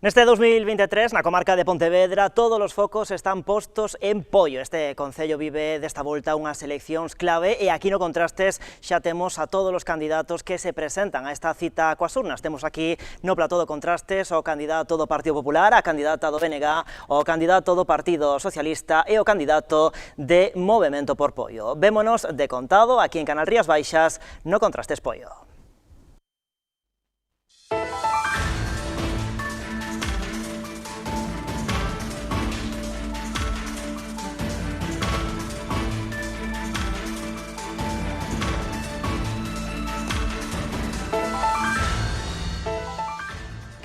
Neste 2023, na comarca de Pontevedra, todos os focos están postos en Poio. Este concello vive desta volta unhas eleccións clave e aquí no Contrastes xa temos a todos os candidatos que se presentan a esta cita coas urnas. Temos aquí no plató do Contrastes o candidato do Partido Popular, a candidata do BNG, o candidato do Partido Socialista e o candidato de Movemento por Poio. Vémonos de contado aquí en Canal Rías Baixas no Contrastes Poio.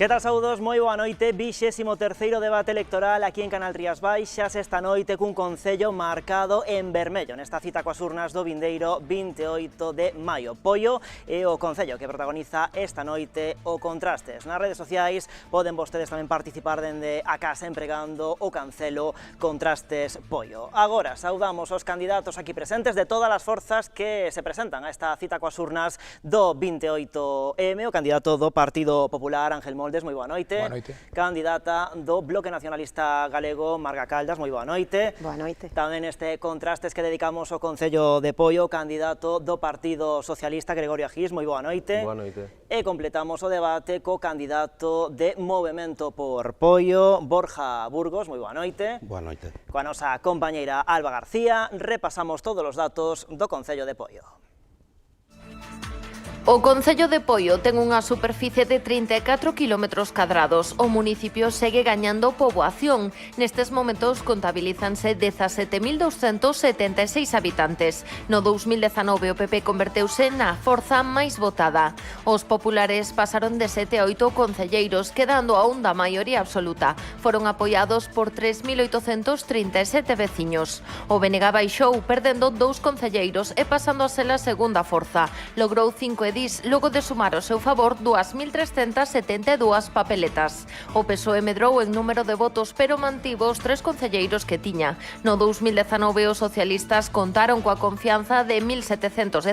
Que tal, saúdos? Moi boa noite. 23º debate electoral aquí en Canal Rías Baixas, esta noite cun concello marcado en vermello nesta cita coas urnas do vindeiro 28 de maio. Poio é o concello que protagoniza esta noite o Contrastes. Nas redes sociais poden vostedes tamén participar dende a casa empregando o cancelo Contrastes Poio. Agora saudamos os candidatos aquí presentes de todas as forzas que se presentan a esta cita coas urnas do 28M, o candidato do Partido Popular, Ángel Moldes. Moi boa noite. Boa noite. Candidata do Bloque Nacionalista Galego, Marga Caldas, moi boa noite. Boa noite. Tamén este Contrastes que dedicamos ao Concello de Poio, candidato do Partido Socialista, Gregorio Agís, moi boa noite. Boa noite. E completamos o debate co candidato de Movemento por Poio, Borja Burgos, moi boa noite. Boa noite. Coa nosa compañeira Alba García, repasamos todos os datos do Concello de Poio. O Concello de Poio ten unha superficie de 34 km². O municipio segue gañando poboación. Nestes momentos contabilízanse 17.276 habitantes. No 2019 o PP converteuse na forza máis votada. Os populares pasaron de 7 a 8 concelleiros, quedando aún da maioría absoluta. Foron apoiados por 3.837 veciños. O BNG baixou, perdendo 2 concelleiros e pasando a ser a segunda forza. Logrou 5 edís, logo de sumar ao seu favor 2.372 papeletas. O PSOE medrou en número de votos, pero mantivo os 3 concelleiros que tiña. No 2019 os socialistas contaron coa confianza de 1.718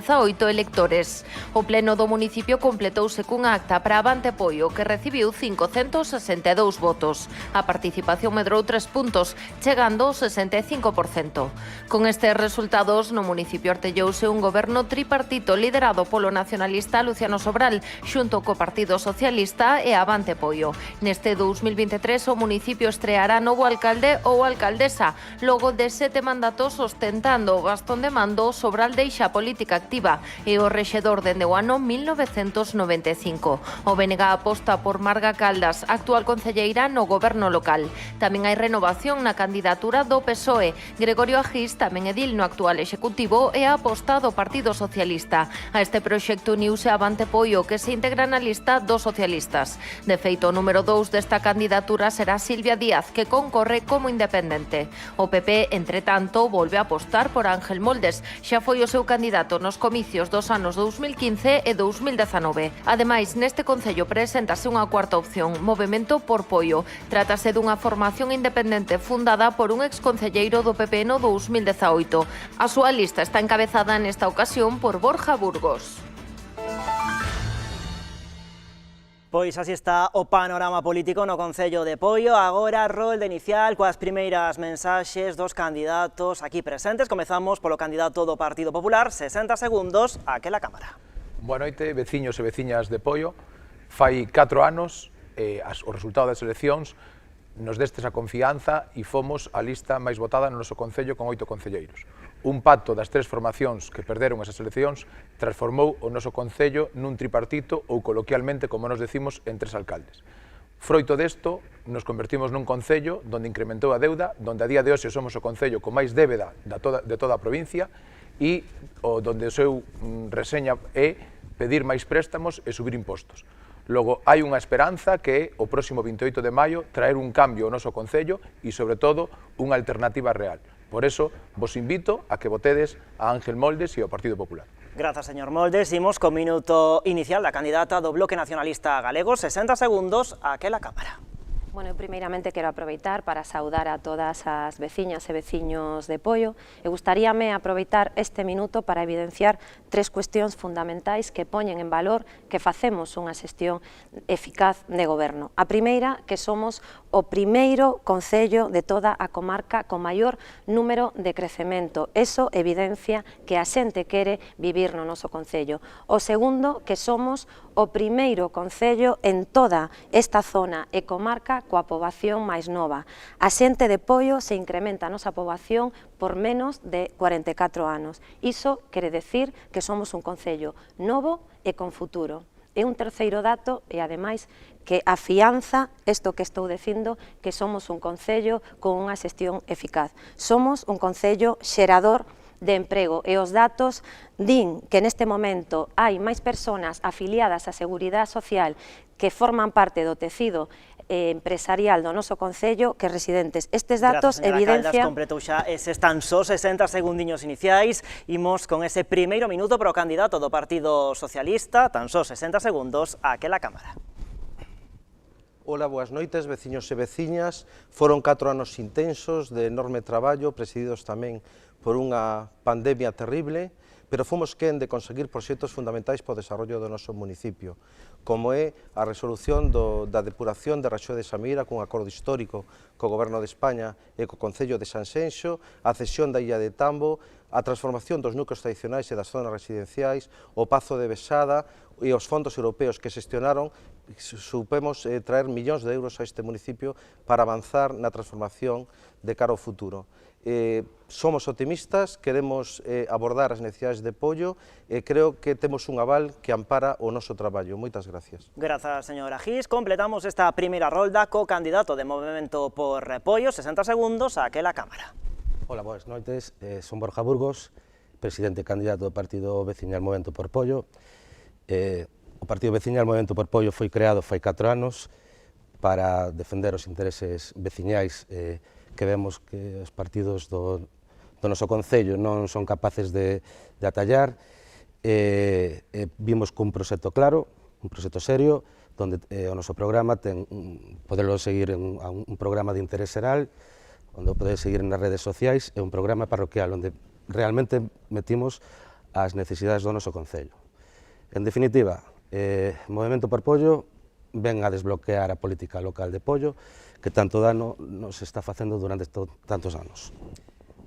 electores. O pleno do municipio completouse cunha acta para Avante Poio, que recibiu 562 votos. A participación medrou 3 puntos, chegando ao 65%. Con estes resultados, no municipio artellouse un goberno tripartito liderado polo nacionalista Luciano Sobral, xunto co Partido Socialista e Avante Poio. Neste 2023 o municipio estreará novo alcalde ou alcaldesa. Logo de 7 mandatos ostentando o bastón de mando, Sobral deixa a política activa e o rexedor dende o ano 1995. O BNG aposta por Marga Caldas, actual concelleira no goberno local. Tamén hai renovación na candidatura do PSOE. Gregorio Agís, tamén edil no actual executivo, e a aposta do Partido Socialista. A este proxecto uniuse Avante Poio, que se integra na lista dos socialistas. De feito, o número 2 desta candidatura será Silvia Díaz, que concorre como independente. O PP, entre tanto, volve a apostar por Ángel Moldes. Xa foi o seu candidato nos comicios dos anos 2015 e 2019. Ademais, neste concello preséntase unha cuarta opción, Movemento por Poio. Trátase dunha formación independente fundada por un exconcelleiro do PP no 2018. A súa lista está encabezada nesta ocasión por Borja Burgos. Pois así está o panorama político no Concello de Poio. Agora, rolda inicial coas primeiras mensaxes dos candidatos aquí presentes. Comezamos polo candidato do Partido Popular, 60 segundos, aquela cámara. Boa noite, veciños e veciñas de Poio. Fai 4 anos, o resultado das eleccións nos destes a confianza e fomos a lista máis votada no noso Concello con 8 concelleiros. Un pacto das 3 formacións que perderon esas eleccións transformou o noso Concello nun tripartito ou coloquialmente, como nos decimos, en 3 alcaldes. Froito desto, nos convertimos nun Concello onde incrementou a deuda, onde a día de hoxe somos o Concello con máis débeda de toda a provincia e onde o seu reseña é pedir máis préstamos e subir impostos. Logo, hai unha esperanza que é o próximo 28 de maio traer un cambio ao noso Concello e, sobre todo, unha alternativa real. Por eso, vos invito a que votedes a Ángel Moldes e ao Partido Popular. Grazas, señor Moldes. Imos co minuto inicial da candidata do Bloque Nacionalista Galego, 60 segundos, aquela cámara. Bueno, primeiramente quero aproveitar para saudar a todas as veciñas e veciños de Poio e gustaríame aproveitar este minuto para evidenciar tres cuestións fundamentais que poñen en valor que facemos unha xestión eficaz de goberno. A primeira, que somos o primeiro concello de toda a comarca con maior número de crecemento. Eso evidencia que a xente quere vivir no noso concello. O segundo, que somos o primeiro concello en toda esta zona e comarca coa poboación máis nova. A xente de Poio se incrementa a nosa poboación por menos de 44 anos. Iso quere decir que somos un concello novo e con futuro. E un terceiro dato, e ademais, que afianza isto que estou dicindo, que somos un concello con unha xestión eficaz. Somos un concello xerador de emprego e os datos din que neste momento hai máis persoas afiliadas á Seguridade Social que forman parte do tecido empresarial do noso concello que residentes. Estes datos evidencian... Completou xa eses tan só 60 segundiños iniciais. Imos con ese primeiro minuto para o candidato do Partido Socialista, tan só 60 segundos, a aquela Cámara. Ola, boas noites, veciños e veciñas. Foron 4 anos intensos de enorme traballo, presididos tamén por unha pandemia terrible, pero fomos quen de conseguir proxectos fundamentais para o desarrollo do noso municipio, como é a resolución da depuración de Raxó de Samira cun acordo histórico co Goberno de España e co Concello de Sanxenxo, a cesión da Illa de Tambo, a transformación dos núcleos tradicionais e das zonas residenciais, o Pazo de Besada e os fondos europeos que xestionaron, supemos traer millóns de euros a este municipio para avanzar na transformación de cara ao futuro. Somos optimistas, queremos abordar as necesidades de Poio e creo que temos un aval que ampara o noso traballo. Moitas gracias. Grazas, señora Gis. Completamos esta primeira rolda co candidato de Movemento por Poio, 60 segundos, a aquela Cámara. Hola, boas noites. Son Borja Burgos, presidente e candidato do Partido Veciñal Movemento por Poio. O Partido Veciñal Movemento por Poio foi creado fai 4 anos para defender os intereses veciñais que vemos que os partidos do noso concello non son capaces de atallar. Vimos cun proxecto claro, un proxecto serio, onde o noso programa poderlo seguir en un programa de interés xeral, onde o poder seguir nas redes sociais, é un programa parroquial onde realmente metimos as necesidades do noso concello. En definitiva, Movemento por Poio ven a desbloquear a política local de Poio que tanto dano nos está facendo durante tantos anos.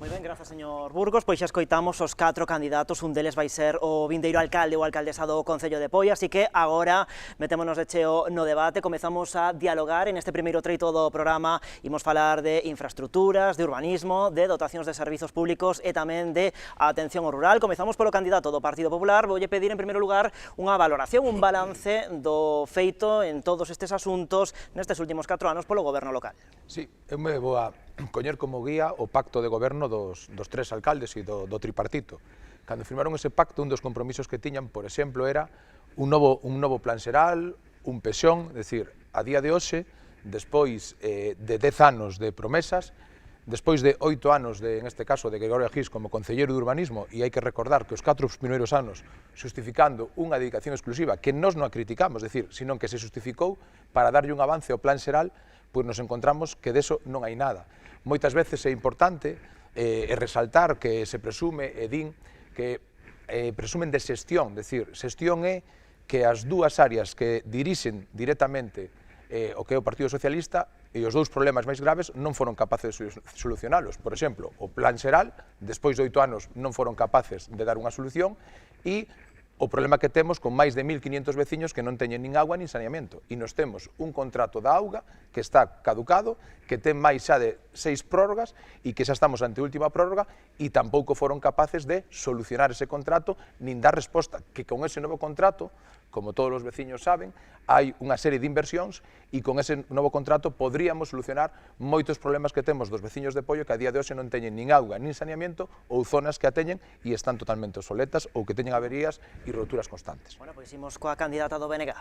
Moi ben, grazas, señor Burgos. Pois xa escoitamos os 4 candidatos, un deles vai ser o vindeiro alcalde ou alcaldesa do Concello de Poio, así que agora metémonos de cheo no debate, comezamos a dialogar en este primeiro treito do programa, imos falar de infraestructuras, de urbanismo, de dotacións de servizos públicos e tamén de atención ao rural. Comezamos polo candidato do Partido Popular. Voulle pedir en primeiro lugar unha valoración, un balance do feito en todos estes asuntos nestes últimos 4 anos polo goberno local. Sí, eu me vou a coñer como guía o pacto de goberno dos 3 alcaldes e do tripartito. Cando firmaron ese pacto, un dos compromisos que tiñan, por exemplo, era un novo plan xeral, un pexón, é dicir, a día de hoxe, despois de 10 anos de promesas, despois de 8 anos, en este caso, de Gregorio Gis como concelleiro de urbanismo, e hai que recordar que os 4 primeiros anos justificando unha dedicación exclusiva, que nós non a criticamos, é dicir, senón que se justificou para darlle un avance ao plan xeral, pois nos encontramos que deso non hai nada. Moitas veces é importante resaltar que se presume e din que presumen de xestión, é dicir, xestión é que as dúas áreas que dirixen directamente o que é o Partido Socialista e os 2 problemas máis graves non foron capaces de solucionalos. Por exemplo, o plan xeral, despois de 8 anos non foron capaces de dar unha solución e o problema que temos con máis de 1.500 veciños que non teñen nin agua nin saneamento. E nos temos un contrato da auga que está caducado, que ten máis xa de 6 prórrogas e que xa estamos ante a última prórroga e tampouco foron capaces de solucionar ese contrato nin dar resposta, que con ese novo contrato, como todos os veciños saben, hai unha serie de inversións e con ese novo contrato podríamos solucionar moitos problemas que temos dos veciños de Poio que a día de hoxe non teñen nin auga nin saneamento ou zonas que a teñen e están totalmente obsoletas ou que teñen averías e roturas constantes. Bueno, pois imos coa candidata do BNG.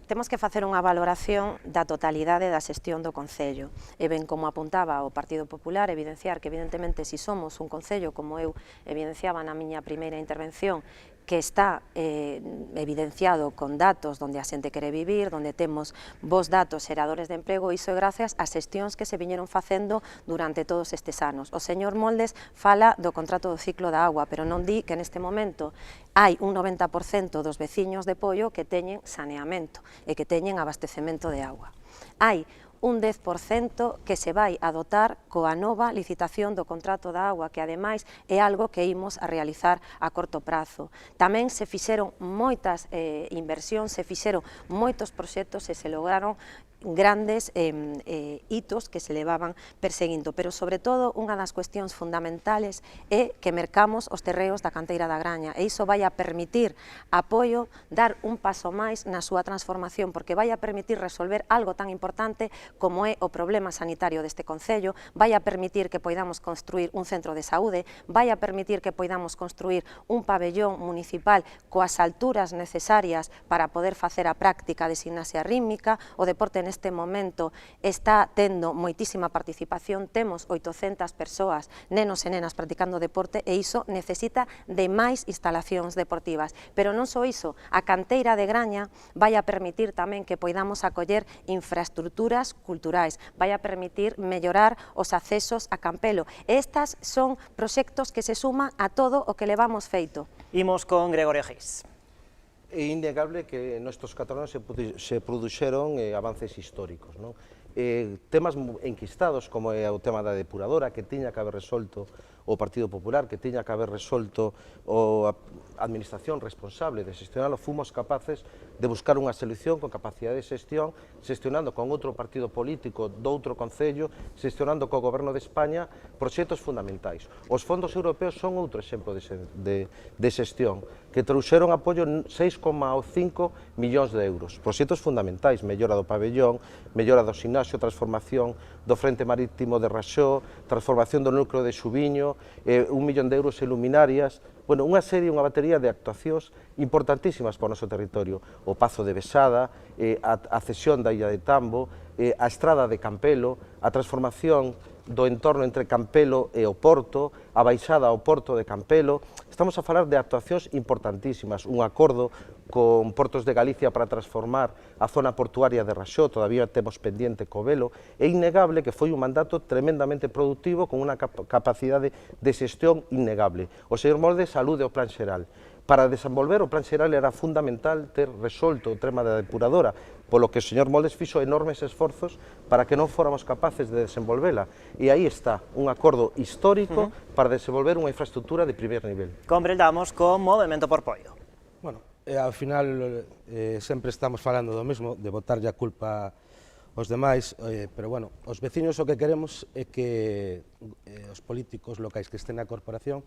Temos que facer unha valoración da totalidade da xestión do Concello. E ben, como apuntaba o Partido Popular, evidenciar que, evidentemente, se somos un Concello, como eu evidenciaba na miña primeira intervención, que está evidenciado con datos donde a xente quere vivir, donde temos bons datos xeradores de emprego, iso é gracias ás xestións que se viñeron facendo durante todos estes anos. O señor Moldes fala do contrato do ciclo da agua, pero non di que neste momento hai un 90% dos veciños de Poio que teñen saneamento e que teñen abastecemento de agua. Hai un 10% que se vai a dotar coa nova licitación do contrato da agua, que ademais é algo que imos a realizar a corto prazo. Tamén se fixeron moitas inversións, se fixeron moitos proxectos e se lograron grandes hitos que se levaban perseguindo, pero sobre todo unha das cuestións fundamentales é que mercamos os terreos da canteira da Graña e iso vai a permitir apoio dar un paso máis na súa transformación, porque vai a permitir resolver algo tan importante como é o problema sanitario deste concello, vai a permitir que poidamos construir un centro de saúde, vai a permitir que poidamos construir un pabellón municipal coas alturas necesarias para poder facer a práctica de gimnasia rítmica. O deporte neste momento está tendo moitísima participación, temos 800 persoas, nenos e nenas practicando deporte, e iso necesita de máis instalacións deportivas. Pero non só iso, a canteira de Graña vai a permitir tamén que poidamos acoller infraestructuras culturais, vai a permitir mellorar os accesos a Campelo. Estas son proxectos que se suman a todo o que levamos feito. Imos con Gregorio Gis. É innegable que nestes 4 anos se produxeron avances históricos, non? Temas enquistados como é o tema da depuradora, que tiña que haber resolto o Partido Popular, que tiña que haber resolto a administración responsable de xestionalo, fomos capaces de buscar unha solución con capacidade de xestión, xestionando con outro partido político doutro concello, xestionando co Goberno de España proxectos fundamentais. Os fondos europeos son outro exemplo de xestión, que trouxeron apoio 6,5 millóns de euros. Proxectos fundamentais, mellora do pabellón, mellora do gimnasio, transformación do Frente Marítimo de Raxó, transformación do núcleo de Xubiño, 1 millón de euros en luminarias, bueno, unha batería de actuacións importantísimas para o noso territorio. O Pazo de Besada, a cesión da Illa de Tambo, a estrada de Campelo, a transformación do entorno entre Campelo e o Porto, a baixada ao Porto de Campelo. Estamos a falar de actuacións importantísimas, un acordo con Portos de Galicia para transformar a zona portuaria de Raxó, todavía temos pendiente co Velo. É innegable que foi un mandato tremendamente productivo con unha capacidade de xestión innegable. O señor Moldes alude ao Plan Xeral. Para desenvolver o Plan Xeral era fundamental ter resolto o tema da depuradora, polo que o señor Moldes fixo enormes esforzos para que non fóramos capaces de desenvolvela. E aí está, un acordo histórico para desenvolver unha infraestructura de primer nivel. Completamos con Movemento por Poio. Bueno, ao final sempre estamos falando do mesmo, de botarlle a culpa aos demais, pero bueno, os veciños o que queremos é que os políticos locais que estén na corporación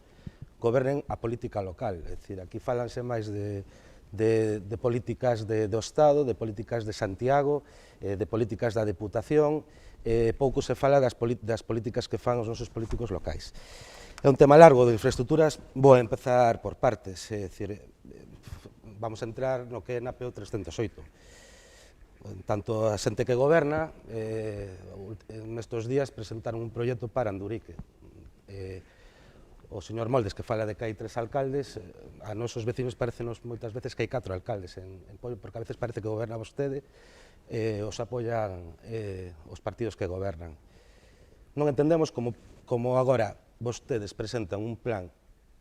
gobernen a política local, é dicir, aquí falanse máis de políticas do Estado, de políticas de Santiago, de políticas da Deputación, pouco se fala das políticas que fan os nosos políticos locais. É un tema largo de infraestructuras, vou empezar por partes, é dicir, vamos a entrar no que é na PO 308. Tanto a xente que goberna, nestes días presentaron un proxecto para Andurique. O señor Moldes, que fala de que hai 3 alcaldes, a nosos vecinos parecenos moitas veces que hai 4 alcaldes en Poio, porque a veces parece que goberna vostede, os apoian os partidos que gobernan. Non entendemos como agora vostedes presentan un plan,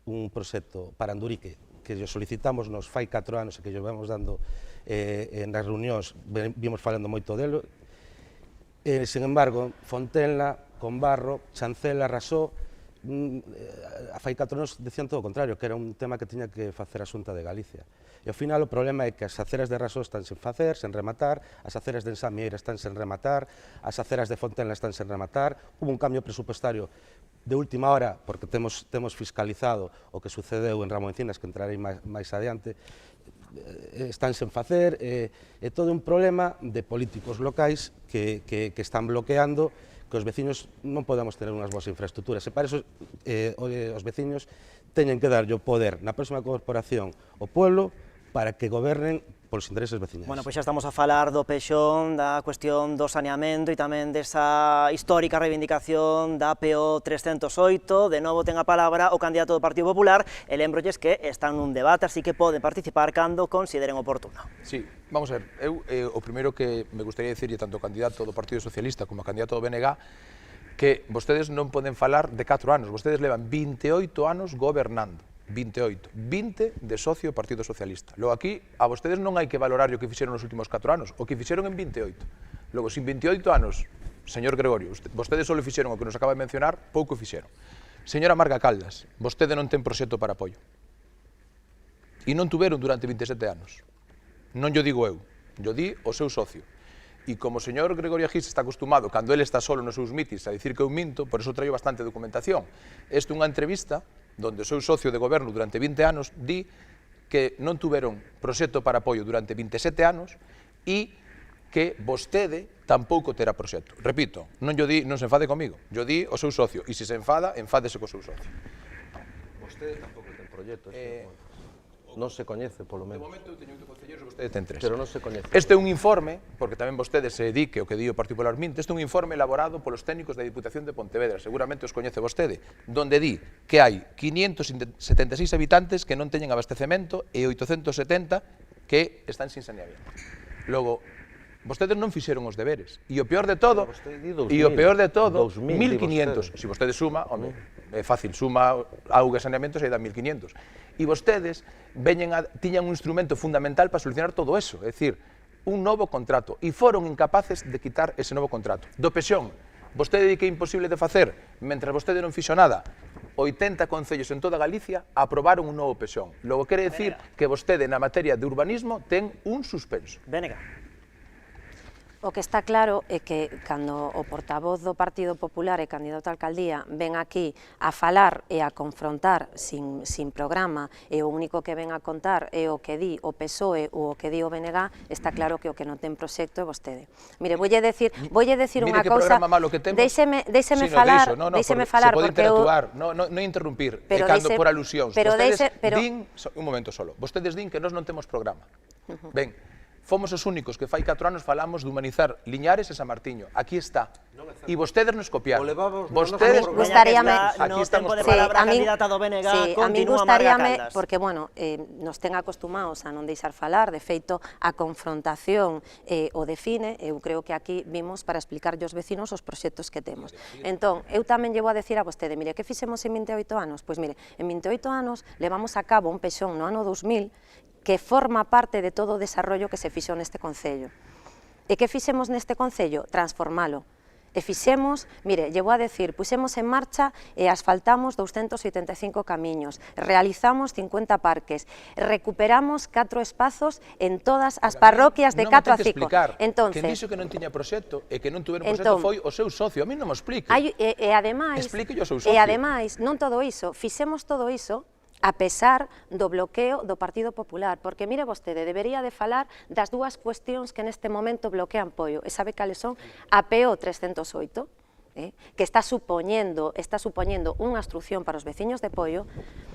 un proxecto para Andurique, que yo solicitamos nos fai 4 anos e que yo vamos dando nas reunións, vimos falando moito delo, sin embargo, Fontenla, Conbarro, Chancela, Rasó, fai 4 anos decían todo o contrario, que era un tema que tiña que facer a Xunta de Galicia. E ao final o problema é que as aceras de Rasó están sen facer, sen rematar, as aceras de Ensamieira están sen rematar, as aceras de Fontenla están sen rematar, hubo un cambio presupuestario de última hora, porque temos fiscalizado o que sucedeu en Ramón Encinas, que entrarei máis adiante, están sen facer, é todo un problema de políticos locais que están bloqueando que os veciños non podamos ter unhas boas infraestructuras. E para iso os veciños teñen que darlle o poder na próxima corporación ao pueblo para que gobernen polos intereses veciñais. Bueno, pois xa estamos a falar do pexón, da cuestión do saneamento e tamén desa histórica reivindicación da PO 308. De novo ten a palabra o candidato do Partido Popular e lembrolles que están nun debate, así que poden participar cando consideren oportuno. Sí, vamos a ver, eu o primeiro que me gustaría dicirlle tanto ao candidato do Partido Socialista como ao candidato do BNG que vostedes non poden falar de 4 anos, vostedes levan 28 anos gobernando. 28, 20 de socio do Partido Socialista. Logo aquí, a vostedes non hai que valorar o que fixeron nos últimos 4 anos, o que fixeron en 28. Logo, sin 28 anos, señor Gregorio, vostedes só fixeron o que nos acaba de mencionar, pouco fixeron. Señora Marga Caldas, vostede non ten proxecto para apoio. E non tuveron durante 27 anos. Non yo digo eu, yo di o seu socio. E como o señor Gregorio Agís está acostumado, cando ele está solo nos seus mítins, a dicir que eu minto, por eso traio bastante documentación. Esta é unha entrevista donde o seu socio de goberno durante 20 anos di que non tuveron proxecto para apoio durante 27 anos e que vostede tampouco terá proxecto. Repito, non se enfade comigo, yo di o seu socio, e se se enfada, enfádese co seu socio. Vostede tampouco ten proxecto, non se coñece, polo menos. De momento, eu teño 8 concelleiros, vostede ten 3. Pero non se coñece. Este é un informe, porque tamén vostede se dedique o que di o Partido Popular Minte, este é un informe elaborado polos técnicos da Diputación de Pontevedra, seguramente os coñece vostede, donde di que hai 576 habitantes que non teñen abastecemento e 870 que están sin saneamento. Logo, vostedes non fixeron os deberes. E o peor de todo, 1500, se vostede suma, home, é fácil, suma auga e saneamento e dá 1500. E vostedes tiñan un instrumento fundamental para solucionar todo eso, é dicir, un novo contrato, e foron incapaces de quitar ese novo contrato. Do pexón, vostede di que é imposible de facer, mentras vostede non fixo nada, 80 concellos en toda Galicia aprobaron un novo pexón. Logo quere dicir que vostede na materia de urbanismo ten un suspenso. BNG. O que está claro é que cando o portavoz do Partido Popular e candidato a alcaldía ven aquí a falar e a confrontar sin programa e o único que ven a contar é o que di o PSOE ou o que di o BNG, está claro que o que non ten proxecto é vostede. Mire, voulle decir unha cousa, déixeme falar, porque eu... Non interrumpir, cando por alusións. Vostedes din, un momento solo, vostedes din que nós non temos programa. Ben, fomos os únicos que fai 4 anos falamos de humanizar Liñares e San Martiño. Aquí está. E vostedes nos copiaron. Vostedes... Gustaríame... No tempo de palabra, candidata do BNG, continúa Marga Caldas. Porque, bueno, nos ten acostumados a non deixar falar, de feito, a confrontación o define, eu creo que aquí vimos para explicar aos vecinos os proxectos que temos. Entón, eu tamén llevo a decir a vostede, mire, que fixemos en 28 anos? Pois mire, en 28 anos levamos a cabo un pexón no ano 2000 que forma parte de todo o desarrollo que se fixo neste concello. E que fixemos neste concello? Transformalo. E fixemos, mire, llevo a decir, puxemos en marcha e asfaltamos 285 camiños, realizamos 50 parques, recuperamos 4 espazos en todas as parroquias de 4 a 5. Entonces, quen dixo que non tiña proxecto e que non tuveron proxecto foi o seu socio, a mí non me explique. E ademais, non todo iso, fixemos todo iso a pesar do bloqueo do Partido Popular, porque mire vostede, debería de falar das dúas cuestións que neste momento bloquean Poio, e sabe cales son? A PO 308, que está supoñendo unha obstrucción para os veciños de Poio,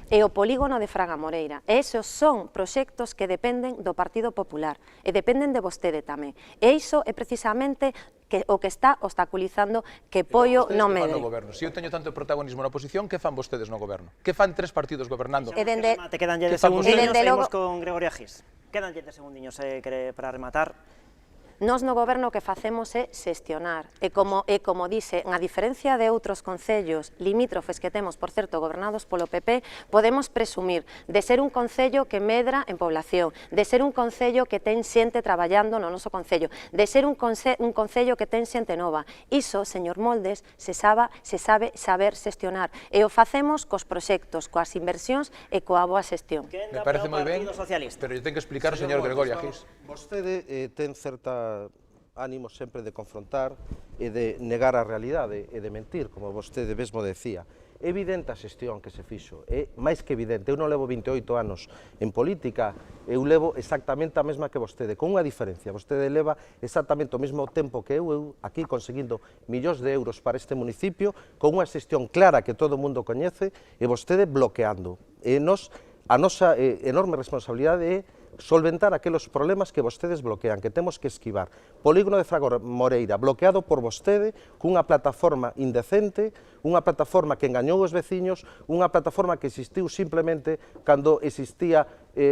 e o polígono de Fraga Moreira. E esos son proxectos que dependen do Partido Popular, e dependen de vostede tamén. E iso é precisamente o que está obstaculizando que Poio non medre. Se eu teño tanto protagonismo na oposición, que fan vostedes no goberno? Que fan 3 partidos gobernando? Quedanlle de segundiños, seguimos con Gregorio Agís. Quedanlle de segundiños para rematar. Nós no goberno o que facemos é xestionar, e como dice, a diferencia de outros concellos limítrofes que temos, por certo, gobernados polo PP, podemos presumir de ser un concello que medra en población, de ser un concello que ten xente traballando no noso concello, de ser un concello que ten xente nova. Iso, señor Moldes, se sabe saber xestionar, e o facemos cos proxectos, coas inversións e coa boa xestión. Me parece moi ben, pero eu tenho que explicar ao señor Gregorio Agís. Vostede ten certa ánimo sempre de confrontar e de negar a realidade e de mentir, como vostede mesmo decía. É evidente a xestión que se fixo, é máis que evidente. Eu non levo 28 anos en política, eu levo exactamente a mesma que vostede, con unha diferencia. Vostede leva exactamente o mesmo tempo que eu aquí conseguindo millóns de euros para este municipio, con unha xestión clara que todo o mundo coñece, e vostede bloqueando. E a nosa enorme responsabilidade é solventar aqueles problemas que vostedes bloquean, que temos que esquivar. Polígono de Fraga Moreira, bloqueado por vostede, cunha plataforma indecente, unha plataforma que engañou os veciños, unha plataforma que existiu simplemente cando existía,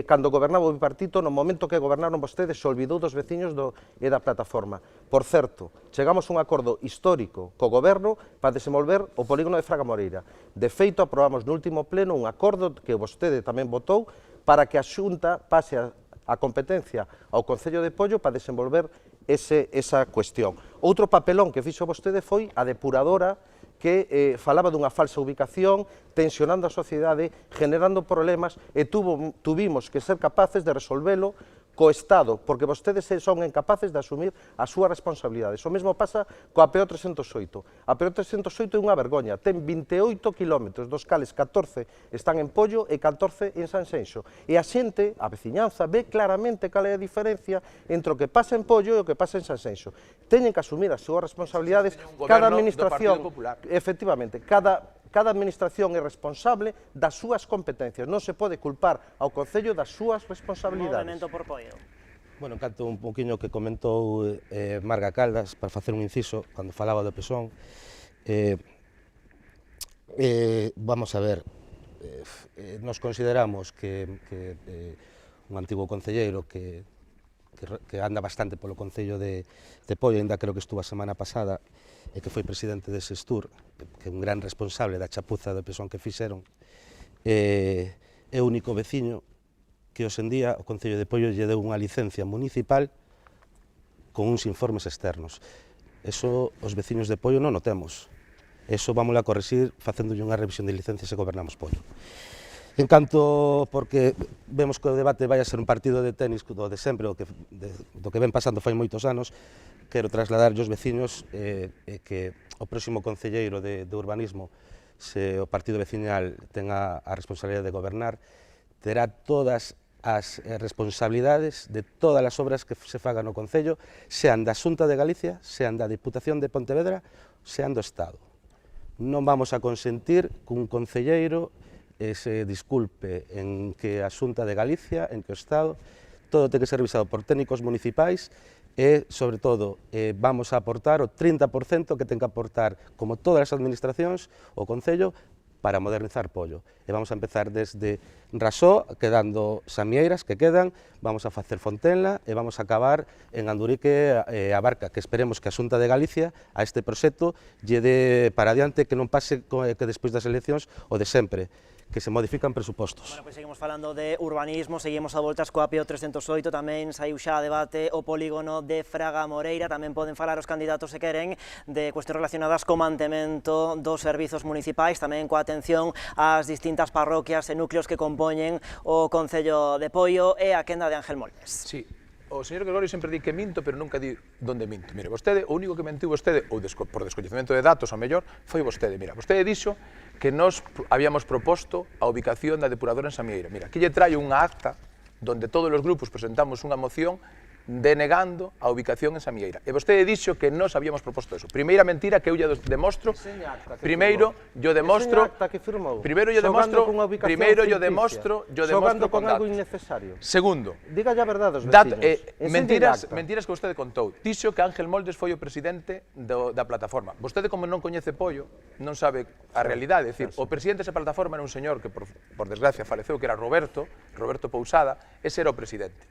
cando gobernaba o bipartito, no momento que gobernaron vostedes, se olvidou dos veciños e da plataforma. Por certo, chegamos a un acordo histórico co goberno para desenvolver o polígono de Fraga Moreira. De feito, aprobamos no último pleno un acordo que vostede tamén votou para que a Xunta pase a competencia ao Concello de Poio para desenvolver esa cuestión. Outro papelón que fixo vostede foi a depuradora que falaba dunha falsa ubicación, tensionando a sociedade, generando problemas e tuvimos que ser capaces de resolvelo co Estado, porque vostedes son incapaces de asumir as súas responsabilidades. O mesmo pasa coa PO 308. A PO 308 é unha vergoña, ten 28 kilómetros, dos cales 14 están en Poio e 14 en Sanxenxo. E a xente, a veciñanza, ve claramente cal é a diferencia entre o que pasa en Poio e o que pasa en Sanxenxo. Teñen que asumir as súas responsabilidades, cada administración, efectivamente, cada administración é responsable das súas competencias, non se pode culpar ao Concello das súas responsabilidades. Movemento por Poio. Bueno, canto un poquinho que comentou Marga Caldas, para facer un inciso, cando falaba do Pesón, vamos a ver, nos consideramos que un antigo concelleiro que anda bastante polo Concello de Poio, ainda creo que estuvo a semana pasada, e que foi presidente de Sestur, que é un gran responsable da chapuza do Pesón que fixeron, é o único veciño que hoxe en día o Concello de Poio lle deu unha licencia municipal con uns informes externos. Eso os veciños de Poio non o temos. Eso vamos a corrixir facéndolle unha revisión de licencias se gobernamos Poio. En canto, porque vemos que o debate vai a ser un partido de tenis do de sempre, do que ven pasando fai moitos anos, quero trasladar aos veciños que o próximo concelleiro de urbanismo, se o partido veciñal ten a responsabilidade de gobernar, terá todas as responsabilidades de todas as obras que se fagan no Concello, sean da Xunta de Galicia, sean da Diputación de Pontevedra, sean do Estado. Non vamos a consentir que un concelleiro se disculpe en que a Xunta de Galicia, en que o Estado, todo ten que ser revisado por técnicos municipais e, sobre todo, vamos a aportar o 30% que ten que aportar, como todas as administracións, o Concello, para modernizar Poio. E vamos a empezar desde Rasó, quedando Samieiras, que quedan, vamos a facer Fontenla e vamos a acabar en Andurique a Barca, que esperemos que a Xunta de Galicia a este proxecto lle dé para adiante, que non pase que despois das eleccións o de sempre, que se modifican presupostos. Bueno, pues seguimos falando de urbanismo, seguimos a voltas coa PO 308, tamén saiu xa a debate o polígono de Fraga Moreira, tamén poden falar os candidatos se queren de cuestións relacionadas co mantemento dos servizos municipais, tamén coa atención ás distintas parroquias e núcleos que compoñen o Concello de Poio e a quenda de Ángel Moldes. Sí. O señor Gregorio sempre di que minto, pero nunca di onde minto. Mire, vostede, o único que mentiu vostede, ou por descoñecemento de datos, a mellor, foi vostede. Mira, vostede dixo que nós habíamos proposto a ubicación da depuradora en Samieira. Mira, aquí lle traio unha acta donde todos os grupos presentamos unha moción denegando a ubicación en Samieira. E vostede dixo que nós habíamos proposto eso. Primeira mentira que eu lle demostro, primeiro yo demostro con algo datos. innecesario. Segundo, diga a verdade aos veciños. mentiras que vostede contou. Dixo que Ángel Moldes foi o presidente da plataforma. Vostede, como non coñece Poio, non sabe a realidade. É dicir, o presidente desa plataforma era un señor que, por desgracia, faleceu, que era Roberto Pousada, ese era o presidente.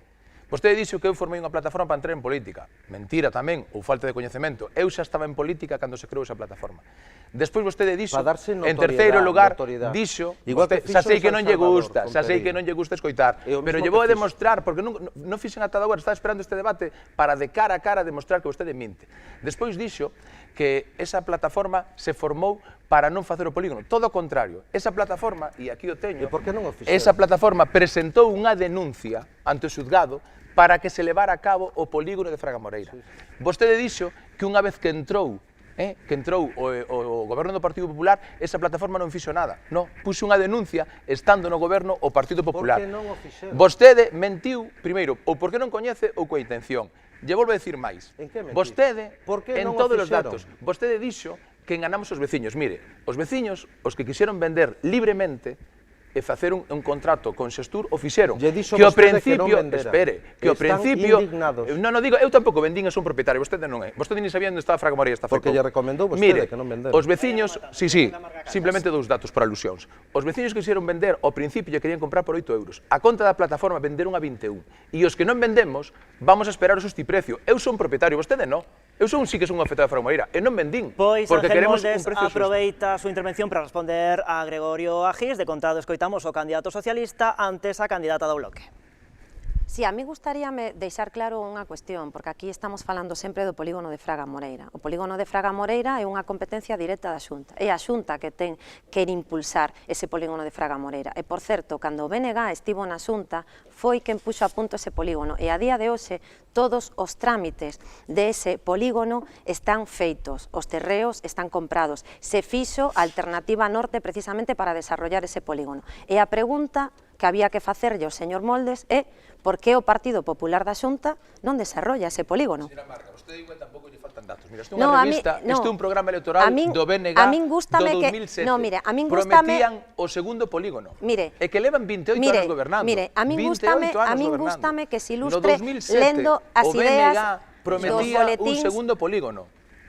Vostede dixo que eu formei unha plataforma para entrar en política. Mentira tamén, ou falta de coñecemento. Eu xa estaba en política cando se creou esa plataforma. Despois vostede dixo, en terceiro lugar, dixo, xa sei que non lle gusta, escoitar, pero lle vou a demostrar, porque non fixen ata agora, estaba esperando este debate para de cara a cara demostrar que vostede minte. Despois dixo que esa plataforma se formou para non facer o polígono. Todo o contrario. Esa plataforma, e aquí o teño, esa plataforma presentou unha denuncia ante o xuzgado para que se levara a cabo o polígono de Fraga Moreira. Vostede dixo que unha vez que entrou o goberno do Partido Popular, esa plataforma non fixo nada. Non, puxo unha denuncia estando no goberno o Partido Popular. Vostede mentiu, primeiro, ou porque non coñece ou coa intención. Lle volvo a decir máis. Vostede, en todos os datos, vostede dixo que enganamos os veciños. Mire, os veciños, os que quixeron vender libremente, e facer un contrato con Xestur o fixeron. Lle dixo Que ao vostede que non principio, vendera. espere, que ao Están principio... indignados. Non digo, eu tampouco vendín, eu son propietario, vostede non é. Vostede nin sabía onde estaba Fraga Moreira esta Porque lle recomendou vostede que non vendera. Os veciños, simplemente dous datos para alusións. Os veciños que quixeron vender, ao principio lle querían comprar por 8 euros. A conta da plataforma venderon a 21. E os que non vendemos, vamos a esperar o sustiprecio. Eu son propietario, vostede non. Eu sí que son un afectado de Fraga Moreira, e non vendín, Pois porque Ángel queremos Moldes un precio xusto. aproveita a súa intervención para responder a Gregorio Agís. De contado escoitamos o candidato socialista antes a candidata do Bloque. Si, a mí gustaríame deixar claro unha cuestión, porque aquí estamos falando sempre do polígono de Fraga Moreira. O polígono de Fraga Moreira é unha competencia directa da Xunta. É a Xunta que ten que impulsar ese polígono de Fraga Moreira. E, por certo, cando o BNG estivo na Xunta, foi quen puxo a punto ese polígono. E a día de hoxe, todos os trámites dese polígono están feitos, os terreos están comprados. Se fixo a alternativa norte precisamente para desarrollar ese polígono. E a pregunta que había que facerlle ao señor Moldes é por que o Partido Popular da Xunta non desarrolla ese polígono. Señora Marga, vostede igual tampouco lle faltan datos. Mira, isto é No, unha a mí- revista, no. isto é un programa electoral A min- do BNG a min gústame do que- 2007. no, mire, a min gústame- Prometían o segundo polígono. Mire, e que levan 28 anos gobernando. Mire, a min 28 anos gobernando. gústame que se No ilustre 2007, lendo as o ideas BNG prometía dos un boletíns. segundo polígono.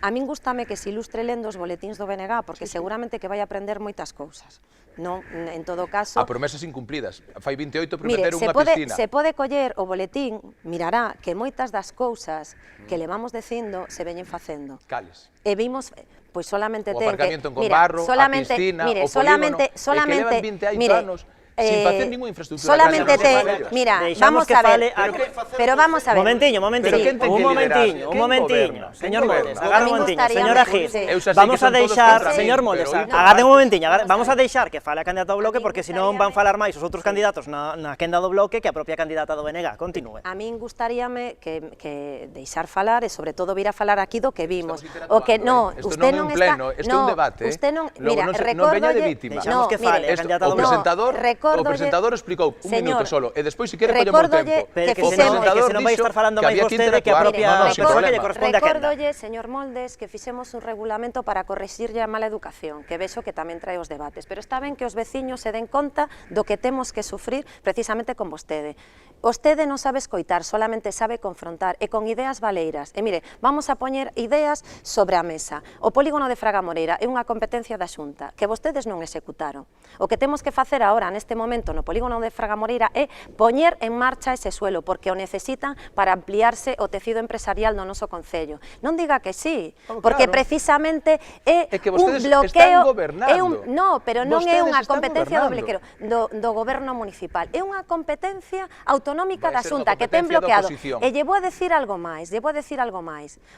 A min gústame que se ilustre lendo os boletíns do BNG, porque seguramente que vai aprender moitas cousas. Non, en todo caso... A promesas incumplidas. Fai 28 Mire, prometeron unha piscina. se pode coller o boletín, mirará que moitas das cousas que levamos dicindo se veñen facendo. Cales. E vimos, pois solamente O ten que... aparcamiento en Conbarro, a piscina, o polígono, e que levan 28 anos sin facer ninguna infraestructura. Solamente Gracias, ten, Rosalía. mira, Deixamos vamos que a ver, fale pero vamos a ver. Momentiño, Pero quen ten que liderar? un Quen momentiño. goberna? Señor Quen Moldes, goberna? agarra un A min momentiño. gustaríame Señora Gis, que- Eu xa sei vamos que a son todos deixar, contra min, señor Moldes, pero oído agarden un partes. momentiño, vamos a deixar que fale a candidata do Bloque, porque senón van falar máis os outros candidatos na quenda do Bloque que a propia candidata do BNG. Continúe. A min gustaríame que deixar falar e sobre todo vir a falar aquí do que vimos. Estamos O que interactuando, no, Isto usted non é un non pleno, está, isto é un debate. Usted non, Logo mira, non veña de recórdolle, vítima. Deixamos que fale, mire, a candidata do O Bloque. presentador explicou un minuto solo, e despois, se quere, collemos o recórdolle tempo. Pero que que se non, fixemos- que se non vai estar falando que máis había que vostede que a interactuar. propia No, no, sin persoa que lle problema. corresponde a quenda. Recórdolle, señor Moldes, que fixemos un regulamento para corrixirlle a mala educación, que vexo que tamén trae os debates, pero está ben que os veciños se den conta do que temos que sufrir precisamente con vostede. Vostede non sabe escoitar, solamente sabe confrontar e con ideas valeiras. E mire, vamos a poñer ideas sobre a mesa. O polígono de Fraga Moreira é unha competencia da Xunta que vostedes non executaron. O que temos que facer agora, neste momento, no polígono de Fraga Moreira é poñer en marcha ese suelo, porque o necesitan para ampliarse o tecido empresarial do noso concello. Non diga que sí, Oh, porque claro. precisamente é É que un vostedes bloqueo... están gobernando. No, pero non é Vostedes unha están competencia do gobernando. bloqueo do goberno municipal. É unha competencia autonómica Vai da ser unha Xunta que ten competencia da bloqueado. oposición. E lle vou a decir algo máis,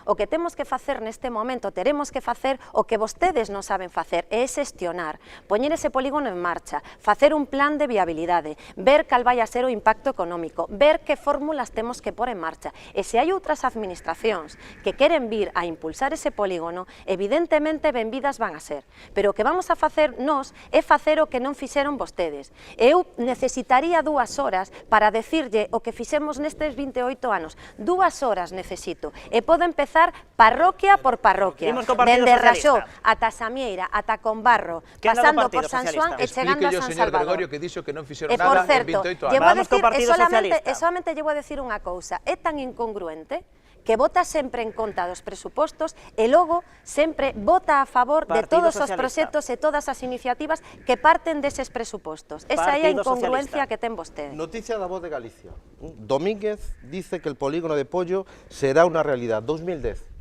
O que temos que facer neste momento, teremos que facer o que vostedes non saben facer, é xestionar, poñer ese polígono en marcha, facer un plan de viabilidade, ver cal vai a ser o impacto económico, ver que fórmulas temos que pôr en marcha. E se hai outras administracións que queren vir a impulsar ese polígono, evidentemente benvidas van a ser. Pero o que vamos a facer nós é facer o que non fixeron vostedes. Eu necesitaría 2 horas para decirlle o que fixemos nestes 28 anos. 2 horas necesito. E podo empezar parroquia por parroquia. Imos co Partido Dende Raxó, Socialista. ata Samieira, ata Conbarro, Quen é do pasando Partido por San Socialista? Xoán e chegando a Explíquelle ao San señor Salvador. Gregorio que dixo que non fixeron E por nada certo, en 28 llevo anos. a Vamos co decir, Partido Socialista. solamente llevo a decir unha cousa, é tan incongruente que vota sempre en conta dos presupostos e logo sempre vota a favor de Partido todos os Socialista. proxectos e todas as iniciativas que parten deses presupostos. Esa é a Partido incongruencia Socialista. que ten vostede. Noticia da Voz de Galicia. Domínguez dice que el polígono de Pollo será una realidad. 2010.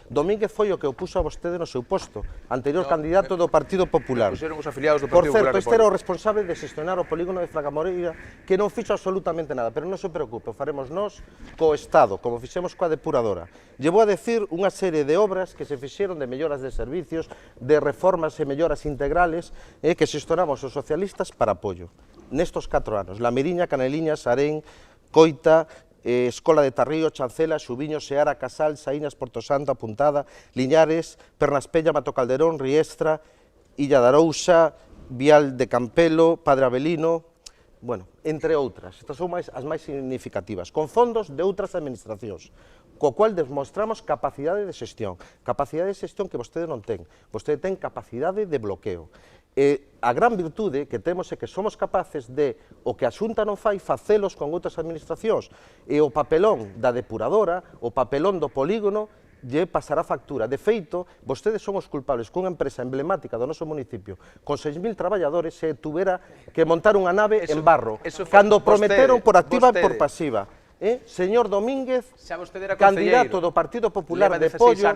Domínguez foi o que o puso a vostede no seu posto, anterior candidato do Partido Popular. Puxeron os afiliados do Por Partido certo, Popular de este era o Pollo. responsable de xestionar o polígono de Fraga Moreira, que non fixo absolutamente nada, pero non se preocupe, o faremos nós co Estado, como fixemos coa depuradora. Llevo a decir unha serie de obras que se fixeron de melloras de servicios, de reformas e melloras integrales, que xestionamos os socialistas para apoio. Nestos 4 anos, La Miriña, Caneliña, Sarén, Coita, Escola de Tarrío, Chancela, Xubiño, Seara, Casal, Saíñas, Portosanto, Apuntada, Liñares, Pernaspella, Mato Calderón, Riestra, Illa de Arousa, Vial de Campelo, Padre Avelino, bueno, entre outras. Estas son as máis significativas, con fondos de outras administracións. co cual demostramos capacidade de xestión que vostede non ten. Vostede ten capacidade de bloqueo. E a gran virtude que temos é que somos capaces de, o que a Xunta non fai, facelos con outras administracións. E o papelón da depuradora, o papelón do polígono, lle pasará factura. De feito, vostedes son os culpables que unha empresa emblemática do noso municipio, con 6.000 traballadores, se tuvera que montar unha nave en barro, cando prometeron por activa e por pasiva. Señor Domínguez, candidato do Partido Popular de Pollo,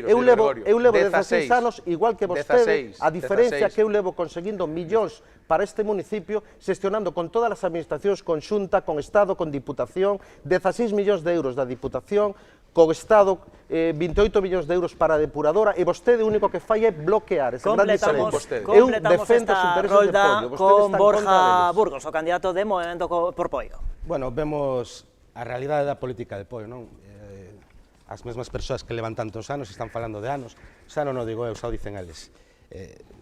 eu levo 16 anos, igual que vostede, a diferencia que eu levo conseguindo millóns para este municipio, xestionando con todas as administracións, con Xunta, con Estado, con Diputación, 16 millóns de euros da Diputación, con Estado, 28 millóns de euros para a depuradora, e vostede o único que fai é bloquear. Completamos esta rolda con Borja Burgos, o candidato de Movemento por Pollo. Bueno, vemos a realidade da política de Pollo, non? As mesmas persoas que levan tantos anos están falando de anos, xa non o digo eu, xa o dicen eles.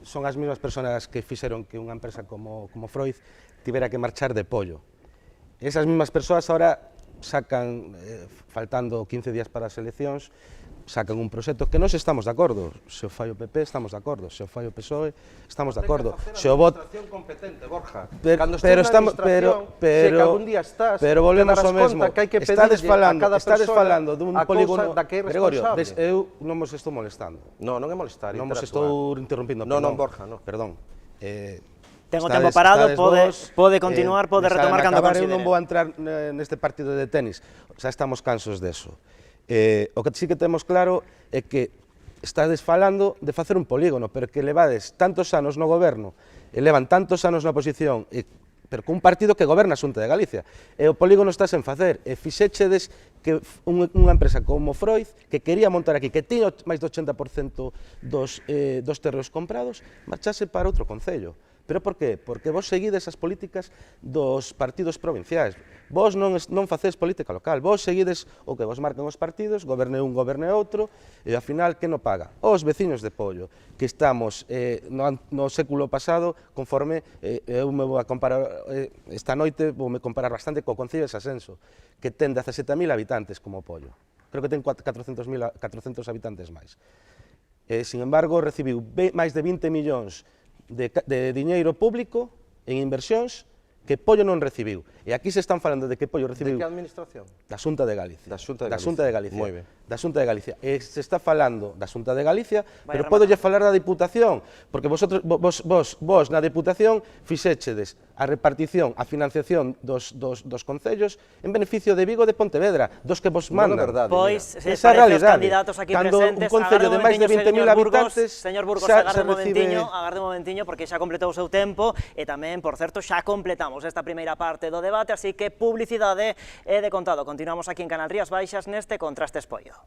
Son as mesmas persoas que fixeron que unha empresa como Freud tivera que marchar de Pollo. Esas mesmas persoas ahora sacan, faltando 15 días para as eleccións, sacan un proxecto que nós estamos de acordo. Se o fai o PP, estamos de acordo. Se o fai o PSOE, estamos de acordo. Se o voto... competente, Borja. Pero volvemos ao mesmo. Estades falando dun polígono... Gregorio, eu non vos estou molestando. Non é molestar. Non vos estou interrompindo. Non, Borja, non. Perdón. Tengo tempo parado, pode continuar, pode retomar cando considere. Eu non vou entrar neste partido de tenis, xa estamos cansos deso. O que sí que temos claro é que estades falando de facer un polígono, pero que levades tantos anos no goberno, e levan tantos anos na oposición, pero cun partido que goberna a Xunta de Galicia, e o polígono está sen facer, e fixéchedes que unha empresa como Freud, que quería montar aquí, que tiña máis do 80% dos terreos comprados, marchase para outro concello. Pero por qué? Porque vos seguides as políticas dos partidos provinciais. Vos non facedes política local, vos seguides o que vos marcan os partidos, goberne un, goberne outro, e ao final, que non paga? Os veciños de Pollo, que estamos no século pasado, conforme eu me vou a comparar, esta noite vou me comparar bastante co Concello de Sasenso, que ten 17.000 habitantes como Pollo. Creo que ten 400 habitantes máis. Sin embargo, recibiu máis de 20 millóns de diñeiro público en inversións que Pollo non recibiu. E aquí se están falando de que Pollo recibiu... De que administración? Da Xunta de Galicia. Da Xunta de Galicia. Moi ben. Da Xunta de Galicia. E se está falando da Xunta de Galicia, pero podolle falar da Diputación, porque vos na Diputación fixéchedes a repartición, a financiación dos concellos en beneficio de Vigo e de Pontevedra, dos que vos mandan. Pois, esa realidade. Candidatos aquí presentes, un concello de máis de 20.000 habitantes... Señor Burgos, agarde un momentiño, porque xa completou o seu tempo, e tamén, por certo, xa completamos esta primeira parte do debate, así que publicidade e de contado. Continuamos aquí en Canal Rías Baixas neste Contrastes Pollo.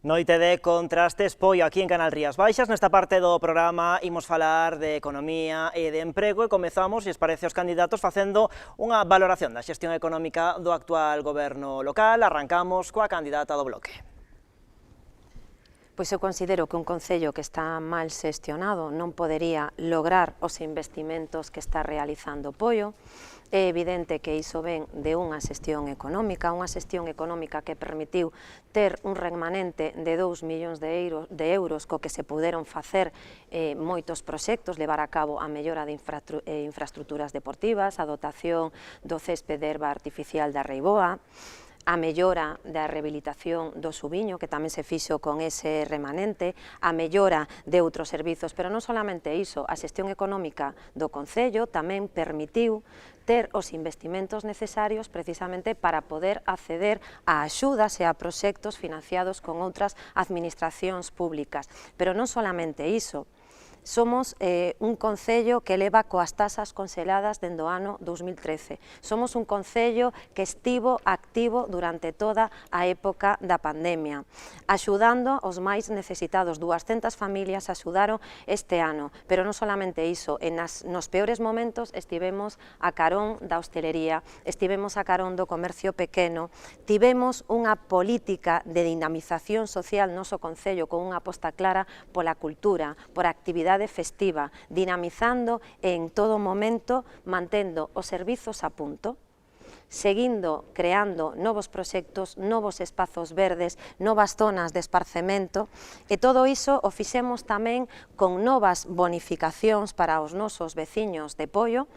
Noite de Contrastes Pollo aquí en Canal Rías Baixas. Nesta parte do programa imos falar de economía e de emprego e comezamos, se os parece, os candidatos facendo unha valoración da xestión económica do actual goberno local. Arrancamos coa candidata do Bloque. Pois eu considero que un concello que está mal xestionado non podería lograr os investimentos que está realizando Pollo. É evidente que iso ven de unha xestión económica que permitiu ter un remanente de 2 millóns de euros co que se puderon facer moitos proxectos, levar a cabo a mellora de infraestructuras deportivas, a dotación do césped de herba artificial da Reiboa, a mellora da rehabilitación do Subiño, que tamén se fixo con ese remanente, a mellora de outros servizos, pero non solamente iso, a xestión económica do Concello tamén permitiu ter os investimentos necesarios precisamente para poder acceder a axudas e a proxectos financiados con outras administracións públicas. Pero non solamente iso, somos un concello que leva coas tasas congeladas dende o ano 2013. Somos un concello que estivo activo durante toda a época da pandemia, axudando os máis necesitados. 200 familias axudaron este ano, pero non solamente iso, nos peores momentos estivemos a carón da hostelería, estivemos a carón do comercio pequeno, tivemos unha política de dinamización social no noso concello con unha aposta clara pola cultura, por actividades actividade festiva, dinamizando en todo momento, mantendo os servizos a punto, seguindo creando novos proxectos, novos espazos verdes, novas zonas de esparcemento, e todo iso o fixemos tamén con novas bonificacións para os nosos veciños de Poio.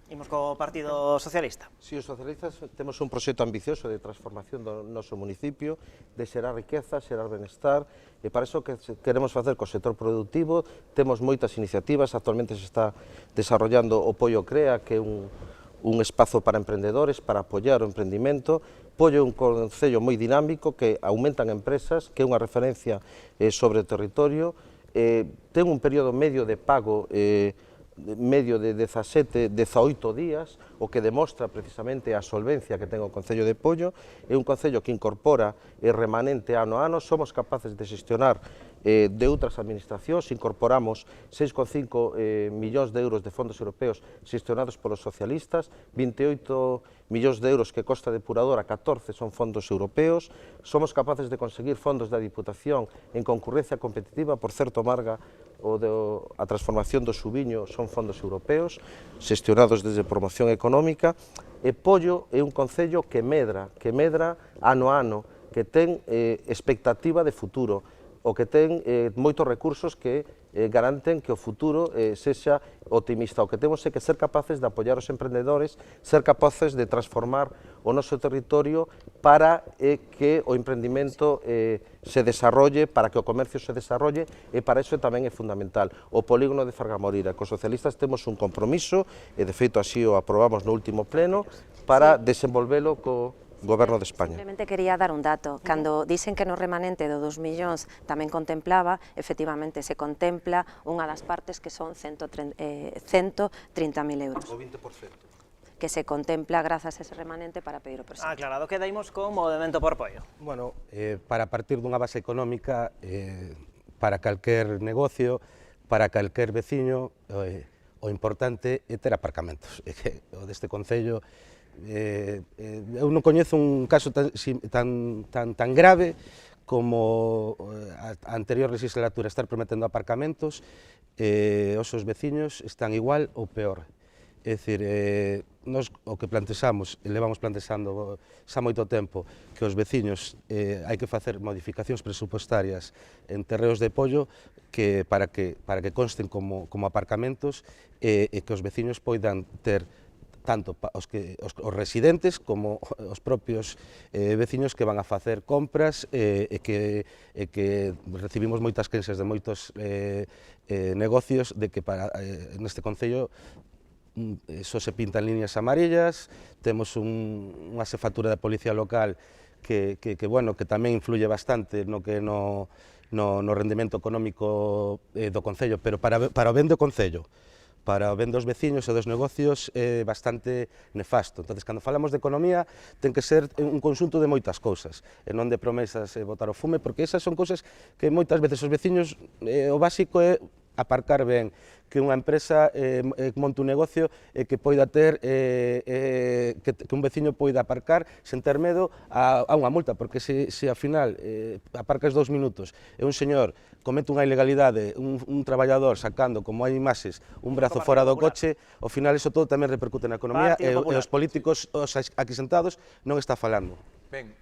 Imos co Partido Socialista. Si, os socialistas temos un proxecto ambicioso de transformación do noso municipio, de xerar riqueza, xerar benestar, e para iso que queremos facer co sector productivo, temos moitas iniciativas, actualmente se está desarrollando o Poio Crea, que é un espazo para emprendedores, para apoiar o emprendimento. Poio é un concello moi dinámico, que aumentan empresas, que é unha referencia sobre o territorio, ten un período medio de pago medio de 17, 18 días, o que demostra precisamente a solvencia que ten o Concello de Poio. É un concello que incorpora remanente ano a ano, somos capaces de xestionar de outras administracións, incorporamos 6,5 millóns de euros de fondos europeos xestionados polos socialistas, 28 millóns de euros que costa a depuradora, 14 son fondos europeos, somos capaces de conseguir fondos da Diputación en concurrencia competitiva, por certo, Marga, a transformación do Subiño son fondos europeos, xestionados desde promoción económica, e Poio é un concello que medra ano a ano, que ten expectativa de futuro, o que ten moitos recursos que garanten que o futuro sexa optimista. O que temos é que ser capaces de apoiar os emprendedores, ser capaces de transformar o noso territorio para que o emprendimento se desarrolle, para que o comercio se desarrolle, e para iso tamén é fundamental. O polígono de Fargamorira, cos socialistas temos un compromiso, e de feito así o aprobamos no último pleno, para desenvolvelo co Goberno de España. Simplemente quería dar un dato. Cando dicen que no remanente do 2 millóns tamén contemplaba, efectivamente se contempla unha das partes que son 130.000 euros. O 20%. Que se contempla grazas a ese remanente para pedir o proxecto. Aclarado, quedaimos con Movemento por Poio. Bueno, para partir dunha base económica, para calquer negocio, para calquer veciño, o importante é ter aparcamentos. O deste concello, eu non coñezo un caso tan grave como a anterior legislatura estar prometendo aparcamentos, os seus veciños están igual ou peor. É dicir, nós o que plantexamos, e levamos plantexando xa moito tempo, que os veciños hai que facer modificacións presupuestarias en terreos de Poio para que consten como aparcamentos, e que os veciños poidan ter tanto os residentes como os propios veciños que van a facer compras, e que recibimos moitas queixas de moitos negocios de que neste concello só se pintan líneas amarillas, temos unha xefatura da Policía Local que tamén influye bastante no rendemento económico do concello, pero para o ben do concello, para o ben dos veciños e dos negocios é bastante nefasto. Entón, cando falamos de economía, ten que ser un conxunto de moitas cousas, e non de promesas e botar o fume, porque esas son cousas que moitas veces os veciños, o básico é aparcar ben, que unha empresa monte un negocio e que poida ter, que un veciño poida aparcar sen ter medo a unha multa, porque se ao final aparcas 2 minutos e un señor comete unha ilegalidade, un traballador sacando, como hai imaxes, un brazo fora do coche, ao final iso todo tamén repercute na economía, e os políticos, os aquí sentados, non está falando. Ben,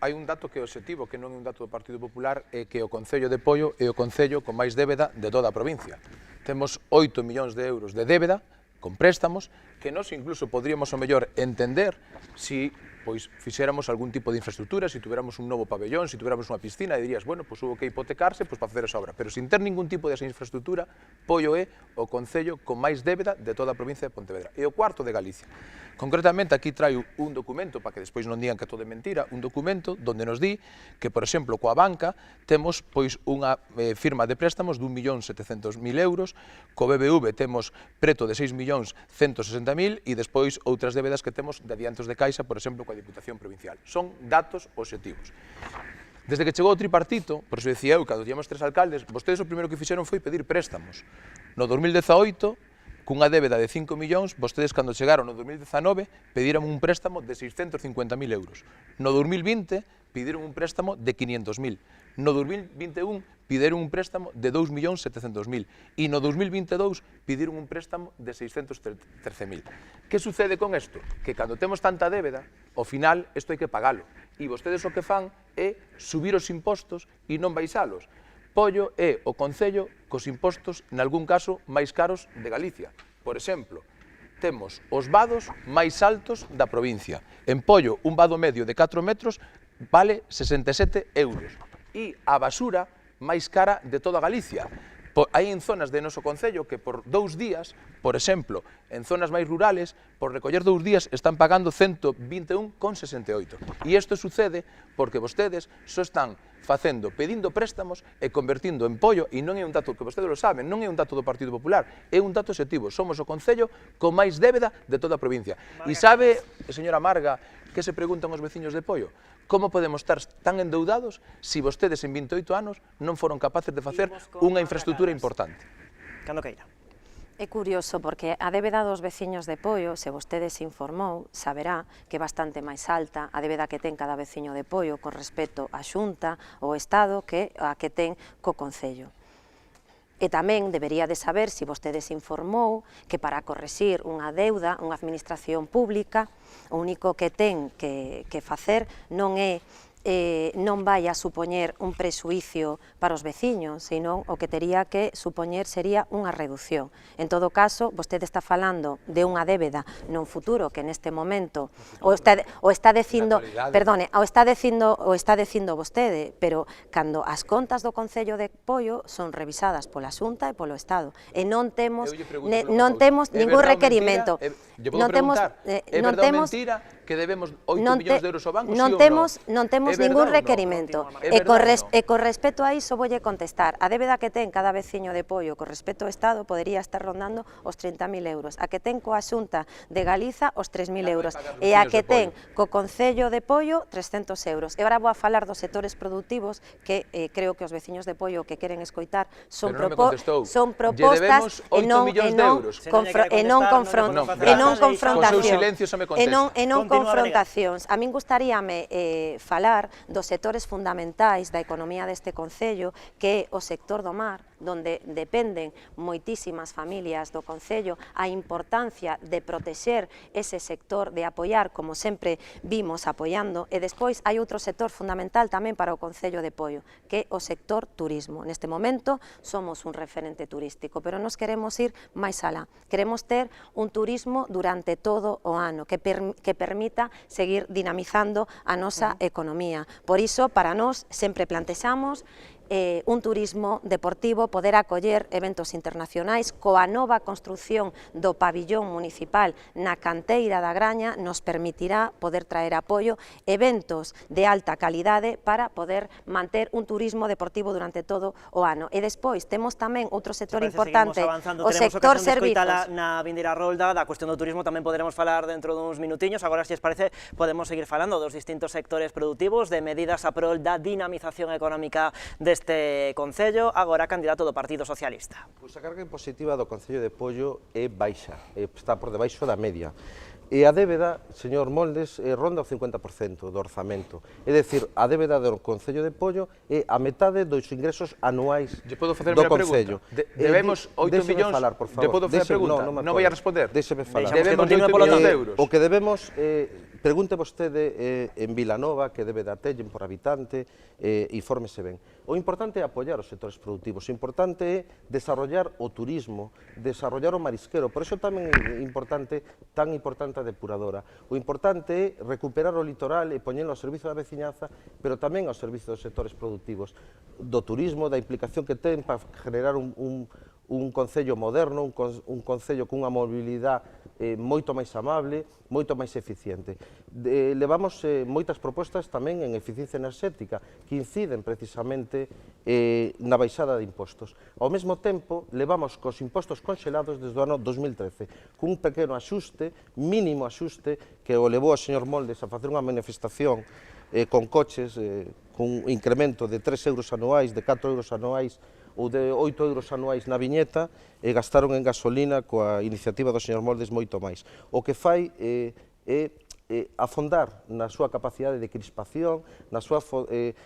hai un dato que é obxectivo, que non é un dato do Partido Popular, é que o Concello de Poio é o concello con máis débeda de toda a provincia. Temos 8 millóns de euros de débeda con préstamos que nós incluso podríamos o mellor entender si fixéramos algún tipo de infraestructura, si tuviéramos un novo pabellón, si tuviéramos unha piscina, e dirías, bueno, hubo que hipotecarse para facer esa obra, pero sin ter ningún tipo de esa infraestructura, Poio é o concello con máis débeda de toda a provincia de Pontevedra, e o cuarto de Galicia. Concretamente, aquí traio un documento, para que despois non digan que todo é mentira, un documento onde nos di que, por exemplo, coa banca temos unha firma de préstamos de 1.700.000 euros, co BBV temos preto de 6.160.000 e despois outras débedas que temos de adiantos de caixa, por exemplo, coa Diputación Provincial. Son datos obxectivos. Desde que chegou o tripartito, por iso dicía eu, cando tíamos 3 alcaldes, vostedes o primeiro que fixeron foi pedir préstamos. No 2018 cunha débeda de 5 millóns, vostedes cando chegaron no 2019 pediron un préstamo de 650.000 euros. No 2020 pediron un préstamo de 500.000. No 2021 pediron un préstamo de 2.700.000 e no 2022 pediron un préstamo de 613.000. Que sucede con isto? Que cando temos tanta débeda, ao final isto hai que pagalo. E vostedes o que fan é subir os impostos e non baixalos. Pollo é o concello cos impostos, nalgún caso, máis caros de Galicia. Por exemplo, temos os vados máis altos da provincia. En Pollo, un vado medio de 4 metros vale 67 euros. E a basura máis cara de toda Galicia. Hai en zonas de noso concello que por 2 días, por exemplo, en zonas máis rurales, por recoller 2 días están pagando 121,68. E isto sucede porque vostedes só están pedindo préstamos e convertindo en Pollo, e non é un dato que vostedes lo saben, non é un dato do Partido Popular, é un dato obxectivo. Somos o concello con máis débeda de toda a provincia. E sabe, señora Marga, que se preguntan os veciños de Pollo? Como podemos estar tan endeudados se vostedes en 28 anos non foron capaces de facer unha infraestructura importante? Cando queira. É curioso porque a débeda dos veciños de Pollo, se vostede se informou, saberá que é bastante máis alta a débeda que ten cada veciño de Pollo con respecto á Xunta ou Estado que a que ten co Concello. E tamén debería de saber, se vostede se informou, que para correxir unha deuda, unha administración pública, o único que ten que facer non é non vai a supoñer un prexuicio para os veciños, senón o que tería que supoñer sería unha reducción. En todo caso, vostede está falando de unha débeda nun futuro que neste momento o está dicindo vostede, pero cando as contas do Concello de Pollo son revisadas pola Xunta e polo Estado e non temos ningún requerimento. Non temos mentira que debemos 8 millóns de euros ao banco, non temos ningún requerimento. E con respecto a iso voulle contestar. A débeda que ten cada veciño de Pollo con respecto ao Estado podería estar rondando os 30.000 euros. A que ten coa Xunta de Galiza os 3.000 euros. E a que ten co Concello de Pollo 300 euros. E agora vou a falar dos sectores productivos que creo que os veciños de Pollo que queren escoitar son propostas e non confrontacións. A min gustaríame falar dos sectores fundamentais da economía deste concello, que é o sector do mar, donde dependen moitísimas familias do concello, a importancia de protexer ese sector, de apoiar, como sempre vimos apoiando, e despois hai outro sector fundamental tamén para o concello de Pollo, que é o sector turismo. Neste momento somos un referente turístico, pero nos queremos ir máis alá. Queremos ter un turismo durante todo o ano, que permita seguir dinamizando a nosa economía. Por iso, para nós, sempre plantexamos un turismo deportivo, poder acoller eventos internacionais. Coa nova construción do pabillón municipal na canteira da Graña nos permitirá poder traer apoio eventos de alta calidade para poder manter un turismo deportivo durante todo o ano. E despois temos tamén outro sector importante, o sector servizos. Na vindeira rolda da cuestión do turismo tamén poderemos falar dentro duns minutiños. Agora, se os parece, podemos seguir falando dos distintos sectores productivos, de medidas a prol da dinamización económica deste concello. Agora, candidato do Partido Socialista. Pois a carga impositiva do Concello de Pollo é baixa, está por debaixo da media. E a débeda, señor Moldes, ronda o 50% do orzamento. É dicir, a débeda do Concello de Pollo é a metade dos ingresos anuais do Concello. Debemos 8 millóns... Te podo facer a pregunta? Non vai a responder? Déxeme falar. Debemos 8 millóns de euros. O que debemos... Pregunte vostede en Vilanova que débeda tellen por habitante, infórmese ben. O importante é apoiar os sectores productivos, o importante é desarrollar o turismo, desarrollar o marisquero, por iso tamén é tan importante a depuradora. O importante é recuperar o litoral e poñelo ao servizo da veciñanza, pero tamén ao servizo dos sectores productivos, do turismo, da implicación que ten para generar un concello moderno, un concello cunha mobilidade moito máis amable, moito máis eficiente. Levamos moitas propostas tamén en eficiencia enerxética que inciden precisamente na baixada de impostos. Ao mesmo tempo, levamos cos impostos conxelados desde o ano 2013, cun pequeno axuste, mínimo axuste, que o levou o señor Moldes a facer unha manifestación con coches, cun incremento de 3 euros anuais, de 4 euros anuais ou de 8 euros anuais na viñeta, e gastaron en gasolina coa iniciativa do señor Moldes moito máis. O que fai é afondar na súa capacidade de crispación, na súa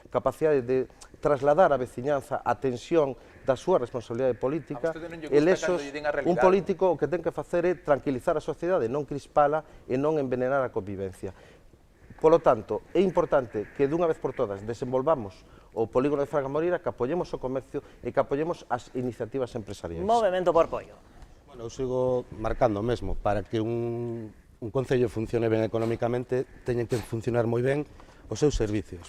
capacidade de trasladar a veciñanza a tensión da súa responsabilidade política, e lesos, un político o que ten que facer é tranquilizar a sociedade, non crispala e non envenenar a convivencia. Polo tanto, é importante que dunha vez por todas desenvolvamos o polígono de Fraga Moreira, que apoyemos o comercio e que apoyemos as iniciativas empresariais. Movemento por Poio. Bueno, eu sigo marcando mesmo, para que un concello funcione ben económicamente, teñen que funcionar moi ben os seus servicios.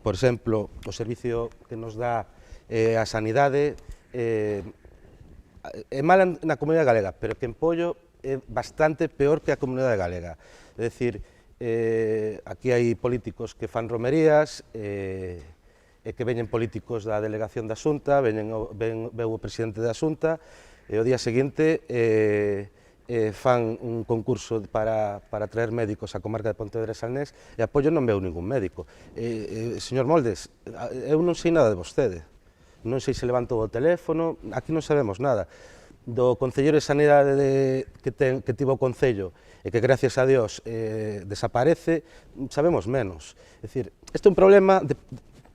Por exemplo, o servicio que nos dá a sanidade é mala na comunidade galega, pero que en Poio é bastante peor que a comunidade galega. É dicir, aquí hai políticos que fan romerías, e que veñen políticos da delegación da Xunta, veu o presidente da Xunta, e o día seguinte fan un concurso para traer médicos á comarca de Pontevedra e Salnés, e apoio non veu ningún médico. Señor Moldes, eu non sei nada de vostede, non sei se levantou o teléfono, aquí non sabemos nada. Do concelleiro de Sanidade que tivo o Concello e que, gracias a Dios, desaparece, sabemos menos. É dicir, este é un problema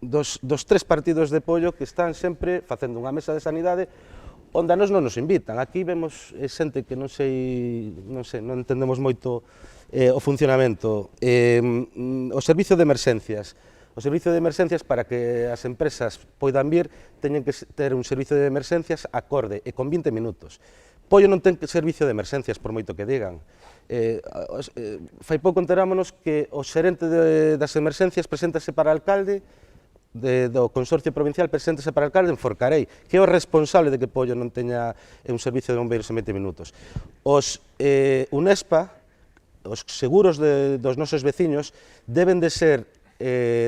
dos tres partidos de Poio que están sempre facendo unha mesa de sanidade onde a nos non nos invitan. Aquí vemos xente que non entendemos moito o funcionamento. O servicio de emerxencias. O servicio de emerxencias, para que as empresas poidan vir, teñen que ter un servicio de emerxencias acorde e con 20 minutos. Poio non ten servicio de emerxencias, por moito que digan. Fai pouco enterámonos que o xerente das emerxencias preséntase para alcalde do Consorcio Provincial, preséntase para alcalde en Forcarei, que é o responsable de que Poio non teña un servicio de bombeiros en 20 minutos. Os UNESPA, os seguros dos nosos veciños, deben de ser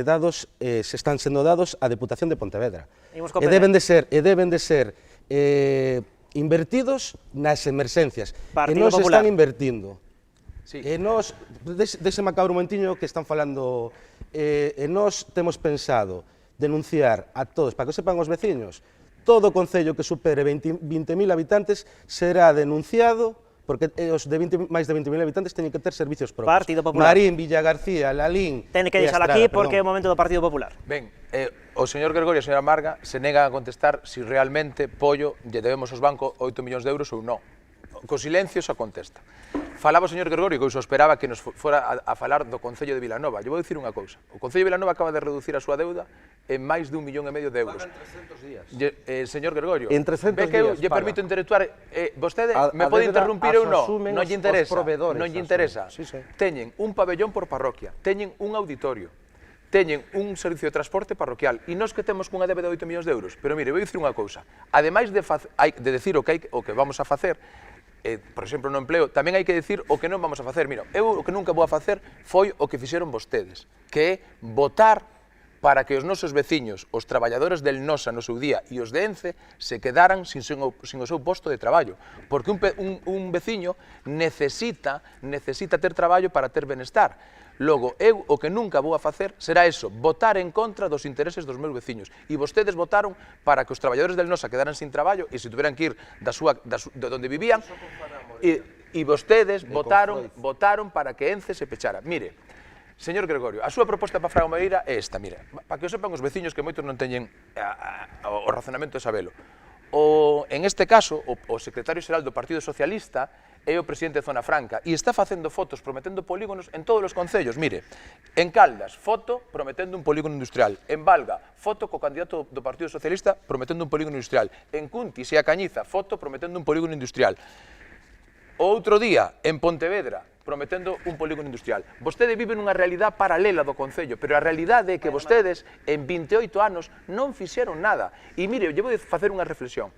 dados, se están sendo dados á Deputación de Pontevedra. E deben de ser invertidos nas emerxencias, e non se están invertindo. E nós, déxeme acabar un momentiño que están falando, e nós temos pensado denunciar a todos, para que sepan os veciños, todo o concello que supere 20.000 habitantes será denunciado, porque os de máis de 20.000 habitantes teñen que ter servicios propios. Partido Popular. Marín, Villagarcía, Lalín... Ten que deixar aquí porque é o momento do Partido Popular. Ben, o señor Gregorio e a señora Marga se negan a contestar si realmente Poio lle debemos aos bancos 8 millóns de euros ou non. Co silencio xa contesta. Falaba o señor Gregorio, que eu esperaba que nos fora a falar do Concello de Vilanova. Lle vou dicir unha cousa. O Concello de Vilanova acaba de reducir a súa deuda en máis de 1,5 millón de euros. Pagan 300 días. Señor Gregorio, en 300 ve que eu días lle permito interactuar, vostede me pode interrumpir ou non? Non lle interesa. Teñen un pabellón por parroquia, teñen un auditorio, teñen un servicio de transporte parroquial, e nós que temos cunha débeda de 8 millóns de euros. Pero mire, vou dicir unha cousa. Ademais de decir o que vamos a facer, por exemplo, no empleo, tamén hai que decir o que non vamos a facer. Mira, eu o que nunca vou a facer foi o que fixeron vostedes, que é votar para que os nosos veciños, os traballadores del NOSA no seu día e os de ENCE se quedaran sin o seu posto de traballo, porque un veciño necesita ter traballo para ter benestar. Logo, eu o que nunca vou a facer será eso, votar en contra dos intereses dos meus veciños. E vostedes votaron para que os traballadores del NOSA quedaran sin traballo e se tuveran que ir de onde vivían, e vostedes votaron para que ENCE se pechara. Mire, señor Gregorio, a súa proposta para Fraga Moreira é esta, mire, para que o sepan os veciños que moitos non teñen o razonamento de sabelo. En este caso, o secretario xeral do Partido Socialista é o presidente de Zona Franca e está facendo fotos prometendo polígonos en todos os concellos. Mire, en Caldas, foto prometendo un polígono industrial. En Valga, foto co candidato do Partido Socialista prometendo un polígono industrial. En Cuntis e a Cañiza, foto prometendo un polígono industrial. O outro día, en Pontevedra, prometendo un polígono industrial. Vostede vive nunha realidade paralela do Concello, pero a realidade é que vostedes, en 28 anos, non fixeron nada. E mire, eu vou facer unha reflexión.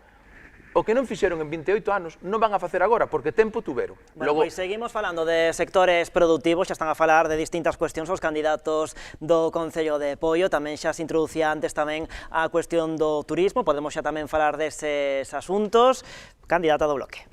O que non fixeron en 28 anos non van a facer agora, porque tempo tuveron. Bueno, pois seguimos falando de sectores productivos, xa están a falar de distintas cuestións os candidatos do Concello de Poio, tamén xa se introducía antes tamén a cuestión do turismo, podemos xa tamén falar deses asuntos. Candidata do Bloque.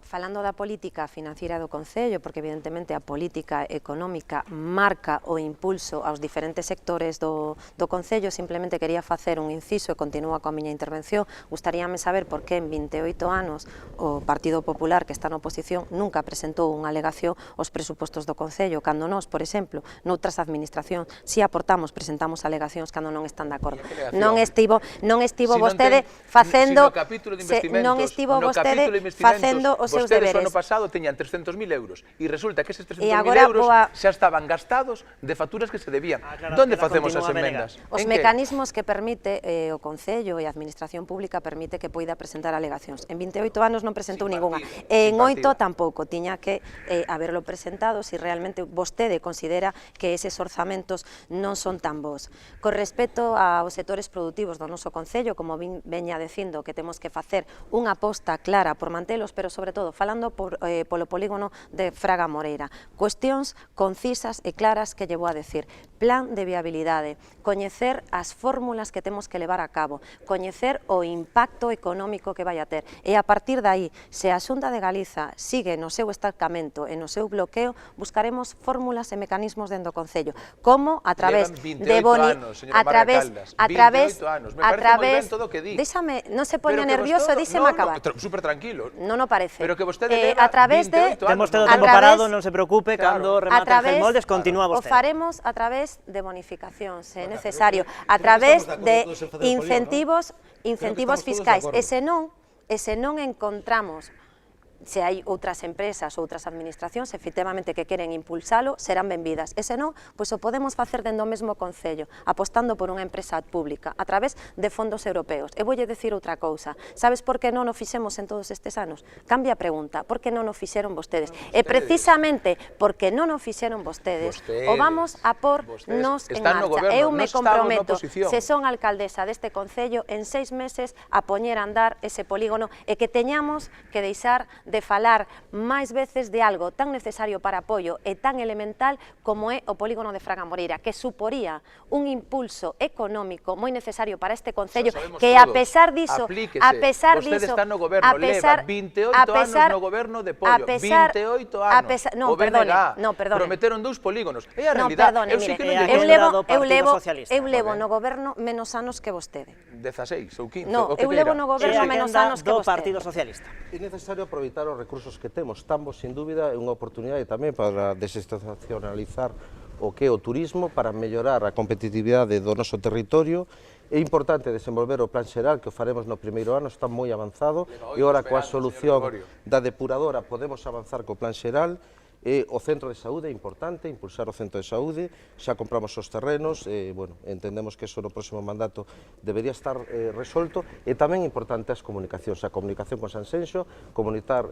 Falando da política financiera do Concello, porque evidentemente a política económica marca o impulso aos diferentes sectores do Concello, simplemente quería facer un inciso e continúa coa miña intervención. Gustaríame saber por que en 28 anos o Partido Popular, que está na oposición, nunca presentou unha alegación aos presupostos do Concello, cando nós, por exemplo, noutras administracións, si aportamos, presentamos alegacións cando non están de acordo. Non estivo vostede facendo, non estivo vostede facendo os seus deberes. Vostedes o ano pasado teñan 300.000 euros e resulta que eses 300.000 euros xa estaban gastados de facturas que se debían. Donde facemos as enmendas? Os mecanismos que permite o Concello e a Administración Pública permite que poida presentar alegacións. En 28 anos non presentou ningunha. En 8 tampouco. Tiña que haberlo presentado se realmente vostede considera que eses orzamentos non son tan bons. Con respecto aos sectores produtivos do noso Concello, como veña dicindo que temos que facer unha aposta clara por mantelos, pero sobre todo falando polo polígono de Fraga Moreira. Cuestións concisas e claras que lle vou a decir. Plan de viabilidade, coñecer as fórmulas que temos que levar a cabo, coñecer o impacto económico que vai a ter. E a partir de aí, se a Xunta de Galiza sigue no seu estancamento e no seu bloqueo, buscaremos fórmulas e mecanismos dentro do Concello. Como? A través de boni... A través... Déxame, non se poña nervioso e díxeme acabar. Super tranquilo. Non o parece. Pero que vostede leva 28 anos. Temos todo o tempo parado, non se preocupe, cando remate Ángel Moldes, continúa vostede. O faremos a través de bonificacións, se é necesario, a través de incentivos fiscais. E se non encontramos, se hai outras empresas, outras administracións, efectivamente, que queren impulsalo, serán benvidas. E se non, pois o podemos facer dentro do mesmo Concello, apostando por unha empresa pública, a través de fondos europeos. E voulle decir outra cousa. Sabes por que non o fixemos en todos estes anos? Cambia a pregunta. Por que non o fixeron vostedes? E precisamente porque non o fixeron vostedes, o vamos a por nos en marcha. Eu me comprometo, se son alcaldesa deste Concello, en 6 meses a poñer a andar ese polígono e que teñamos que deixar de falar máis veces de algo tan necesario para apoio e tan elemental como é o polígono de Fraga Moreira, que suporía un impulso económico moi necesario para este Concello, que a pesar diso, vostede está no goberno, leva 28 anos no goberno de Pollo, 28 anos, o BNG, prometeron 2 polígonos, é a realidade, eu sí que non lle eu levo no goberno menos anos que vostede. 16 ou 15, no, eu levo no goberno menos anos que vostede. Partido Socialista. É necesario aproveitar os recursos que temos. Estamos, sin dúbida, é unha oportunidade tamén para desestacionalizar o que é o turismo, para mellorar a competitividade do noso territorio. É importante desenvolver o plan xeral, que o faremos no primeiro ano, está moi avanzado, e ora coa solución da depuradora podemos avanzar co plan xeral. O centro de saúde é importante, impulsar o centro de saúde, xa compramos os terrenos, entendemos que eso no próximo mandato debería estar resolto, e tamén é importante as comunicacións, a comunicación con Sanxenxo, comunicar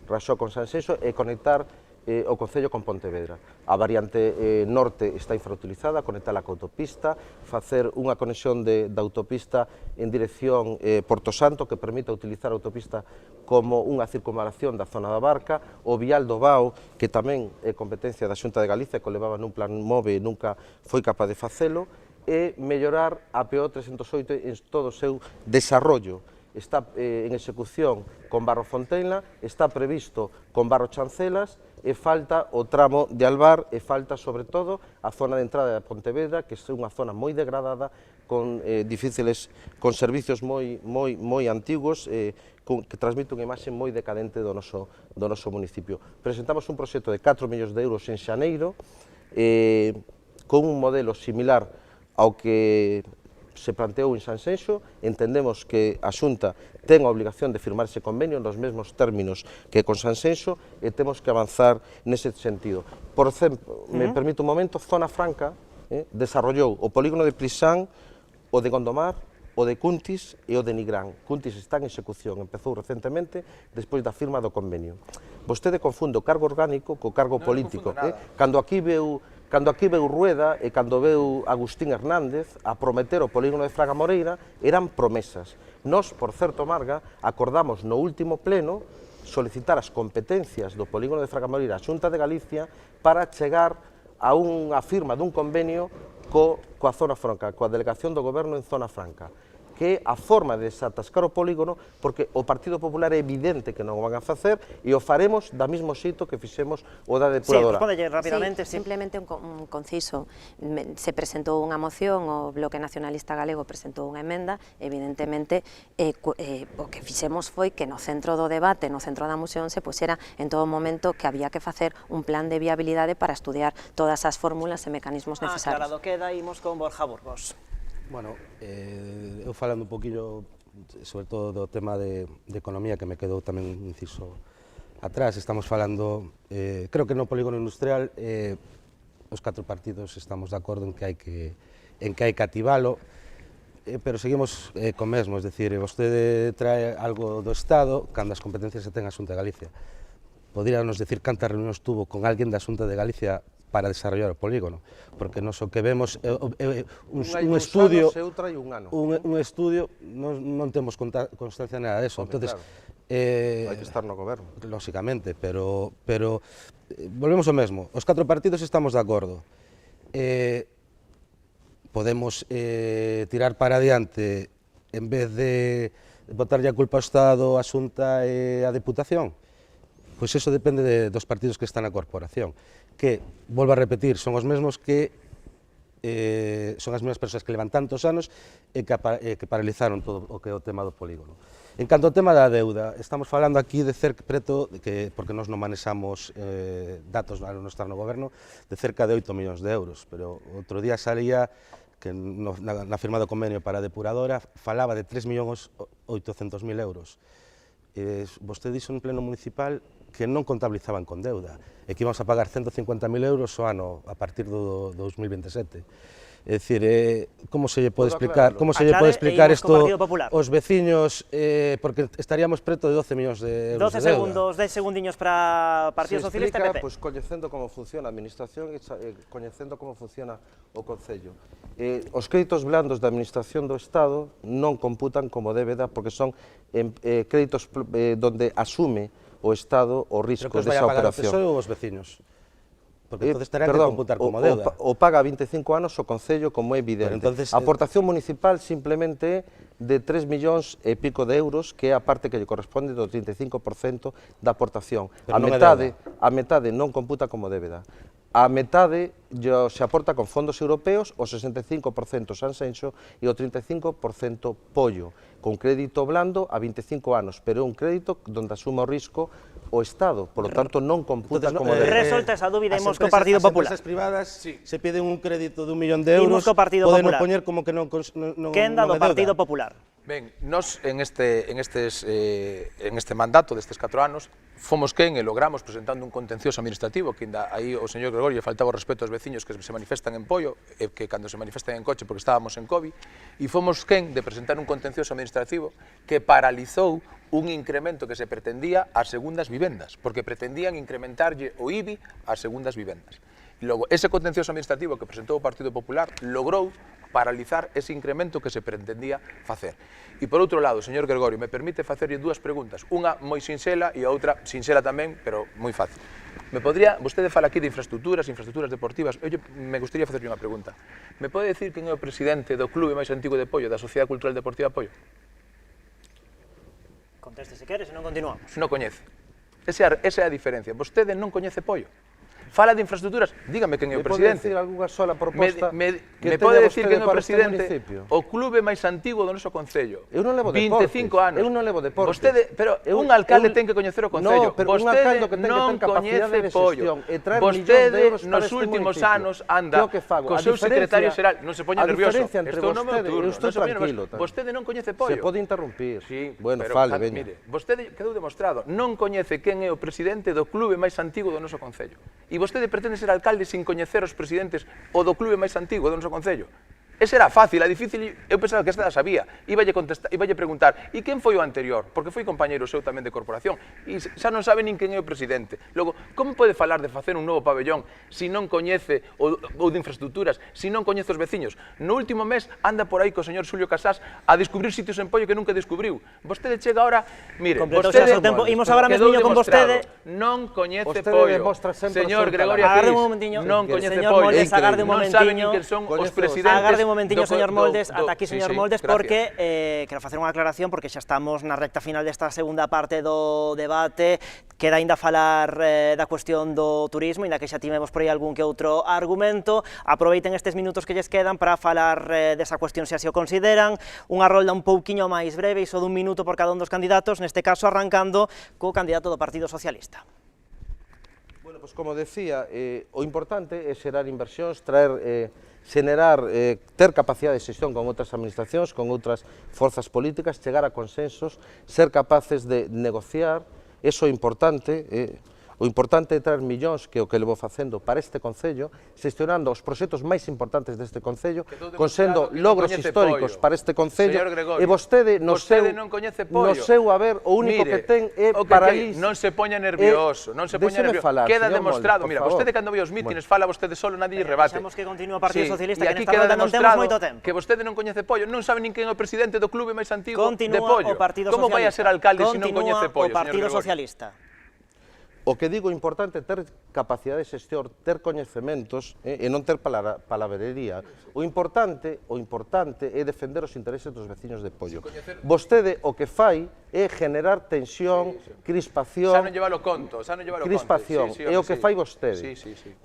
Raxó con Sanxenxo e conectar o Concello con Pontevedra. A variante norte está infrautilizada, conectala co autopista, facer unha conexión da autopista en dirección Porto Santo, que permita utilizar a autopista como unha circunvalación da zona da Barca, o vial do Bao, que tamén é competencia da Xunta de Galicia, que o levaba nun plan MOVE e nunca foi capaz de facelo, e mellorar a PO 308 en todo o seu desarrollo. Está en execución con Barro Fontenla, está previsto con Barro Chancelas, e falta o tramo de Albar, e falta, sobre todo, a zona de entrada de Pontevedra, que é unha zona moi degradada, con difíciles, con servicios moi antigos, que transmite unha imaxe moi decadente do noso municipio. Presentamos un proxecto de 4 millóns de euros en xaneiro, con un modelo similar ao que se planteou en Sanxenxo. Entendemos que a Xunta ten a obligación de firmar ese convenio nos mesmos términos que con Sanxenxo, e temos que avanzar nese sentido. Por exemplo, me permite un momento, Zona Franca desarrollou o polígono de Plisán, o de Gondomar, o de Cuntis e o de Nigrán. Cuntis está en execución, empezou recentemente despois da firma do convenio. Vostede confunde o cargo orgánico co cargo político. Cando aquí veu Rueda e cando veu Agustín Hernández a prometer o polígono de Fraga Moreira, eran promesas. Nós, por certo, Marga, acordamos no último pleno solicitar as competencias do polígono de Fraga Moreira á Xunta de Galicia para chegar a unha firma dun convenio coa Zona Franca, coa delegación do goberno en Zona Franca. que é a forma de desatascar o polígono, porque o Partido Popular é evidente que non o van a facer e o faremos da mesmo xeito que fixemos o da Sí, depuradora. respóndelle rapidamente. Sí, simplemente un conciso. Se presentou unha moción, o Bloque Nacionalista Galego presentou unha emenda, evidentemente o que fixemos foi que no centro do debate, no centro da moción, se puxera en todo momento que había que facer un plan de viabilidade para estudiar todas as fórmulas e mecanismos necesarios. Aclarado queda, imos con Borja Burgos. Bueno, eu falando un poquillo, sobre todo do tema de economía, que me quedou tamén un inciso atrás, estamos falando, creo que no polígono industrial, os 4 partidos estamos de acordo en que hai que activalo, pero seguimos co mesmo, es decir, vostede trae algo do Estado, cando as competencias se ten a Xunta de Galicia. Podríanos decir cantas reunións tuvo con alguén da Xunta de Galicia para desarrollar o polígono, porque nos o que vemos un estudio, un estudio, non temos constancia nada de eso. Entonces, hai que estar no goberno. Lóxicamente, pero volvemos ao mesmo, os 4 partidos estamos de acordo. Podemos tirar para adiante, en vez de botarlle a culpa ao Estado, a Xunta e a Deputación? Pois eso depende dos partidos que están na corporación, que, volvo a repetir, son os mesmos que son as mesmas persoas que levan tantos anos e que paralizaron todo o que é o tema do polígono. En canto ao tema da deuda, estamos falando aquí de cerca preto, porque nós non manexamos datos ao non estar no goberno, de cerca de 8 millóns de euros, pero outro día salía que na firma do convenio para a depuradora falaba de 3.800.000 euros. Vostede dixo no pleno municipal que non contabilizaban con deuda e que íbamos a pagar 150.000 euros o ano a partir do 2027. É dicir, como se lle pode explicar isto aos veciños, porque estaríamos preto de 12 millóns de euros de deuda. 12 segundos, 10 segundiños para Partido Socialista e PP. Pois coñecendo como funciona a administración e coñecendo como funciona o Concello. Os créditos blandos da administración do Estado non computan como débeda porque son créditos donde asume o Estado o risco desa operación. Pero que os vai a pagar o Tesouro ou os veciños? Porque entonces terán que computar como deuda. O paga 25 anos o Concello, como é evidente. A aportación municipal simplemente de 3 millóns e pico de euros, que é a parte que lle corresponde do 35% da aportación. A metade non computa como débeda. A metade se aporta con fondos europeos, o 65% Sanxenxo e o 35% Pollo, con crédito blando a 25 anos, pero é un crédito donde asuma o risco o Estado, por lo tanto non computa como débeda. Resolta esa dúbida, imos co Partido Popular. As empresas privadas se piden un crédito de 1 millón de euros, podemos poñer como que non Quenda do Partido Popular. Ben, nós en este mandato destes 4 anos fomos quen e logramos presentando un contencioso administrativo que ainda aí o señor Gregorio faltaba o respeto aos veciños que se manifestan en Poio e que cando se manifestan en coche porque estábamos en COVID e fomos quen de presentar un contencioso administrativo que paralizou un incremento que se pretendía ás segundas vivendas, porque pretendían incrementarlle o IBI ás segundas vivendas. E logo, ese contencioso administrativo que presentou o Partido Popular logrou paralizar ese incremento que se pretendía facer. E por outro lado, señor Gregorio, me permite facerlle 2 preguntas, unha moi sinxela e a outra sinxela tamén, pero moi fácil. Vostede fala aquí de infraestructuras deportivas, me gustaría facerlle unha pregunta. Me pode decir quen é o presidente do clube máis antigo de Poio, da Sociedade Cultural Deportiva Poio? Conteste se quere, se non continuamos. Non coñece. Esa é a diferencia. Vostede non coñece Poio. Fala de infraestructuras, dígame quen é o presidente. Me pode decir algunha sola proposta me pode decir quen é o presidente? O clube máis antigo do noso concello. Eu non levo deportes. 25 anos. Eu non levo deportes. Pero un alcalde ten que coñecer o concello. No, pero un alcalde que ten que ter capacidade de xestión e traer millóns de euros para este municipio. Vostede nos últimos anos anda co seu secretario xeral, non se poña nervioso. Estou no meu turno. Estou tranquilo. Vostede non coñece Poio. Se pode interrumpir. Sí, bueno, fale, veña. Mire, vostede quedou demostrado, non coñece quen é o presidente do clube máis antigo do noso concello. E vostede pretende ser alcalde sin coñecer os presidentes o do clube máis antigo do noso concello. Ese era fácil, a difícil, eu pensaba que esta a sabía. Iballe preguntar, e quen foi o anterior? Porque foi compañeiro seu tamén de corporación, e xa non sabe nin quen é o presidente. Logo, como pode falar de facer un novo pabellón se non coñece, ou de infraestructuras, se non coñece os veciños? No último mes anda por aí co señor Xulio Casás a descubrir sitios en Poio que nunca descubriu. Vostede chega ahora, mire, vostede, imos agora mesmiño con vostede. Non coñece Poio. Señor Gregorio Pís, non coñece Poio. Non sabe nin quen son os presidentes un momentiño, señor Moldes, ata aquí, señor Moldes, gracias. porque quero facer unha aclaración, porque xa estamos na recta final desta segunda parte do debate, queda ainda falar da cuestión do turismo, ainda que xa tivemos por aí algún que outro argumento. Aproveiten estes minutos que lles quedan para falar desa cuestión, se así o consideran, unha rolda un pouquiño máis breve, iso dun minuto por cada un dos candidatos, neste caso arrancando co candidato do Partido Socialista. Bueno, pues como decía, o importante é xerar inversións, ter capacidade de xestión con outras administracións, con outras forzas políticas, chegar a consensos, ser capaces de negociar, eso é importante. O importante é traer millóns, que é o que levo facendo para este Concello, xestionando os proxectos máis importantes deste Concello, consendo logros históricos para este Concello, e vostede no seu haber, o único que ten é paralís. Non se poña nervioso, non se poña nervioso. Queda demostrado, mira, vostede cando ve os mítines fala vostede solo, nadie lle rebate. Deixamos que continúe o Partido Socialista, e que aquí nesta queda rolda non temos moito demostrado tempo. que vostede non coñece Pollo, non sabe nin quen é o presidente do clube máis antigo de Continúa Pollo. o Partido Como vai a ser alcalde se non coñece Pollo, o Partido señor Gregorio? Socialista. O que digo importante é ter capacidade de xestión, ter coñecementos e non ter palabrería. O importante é defender os intereses dos veciños de Pollo. Vostede o que fai é generar tensión, crispación. Xa non lleva lo conto, Crispación, é o que fai vostede.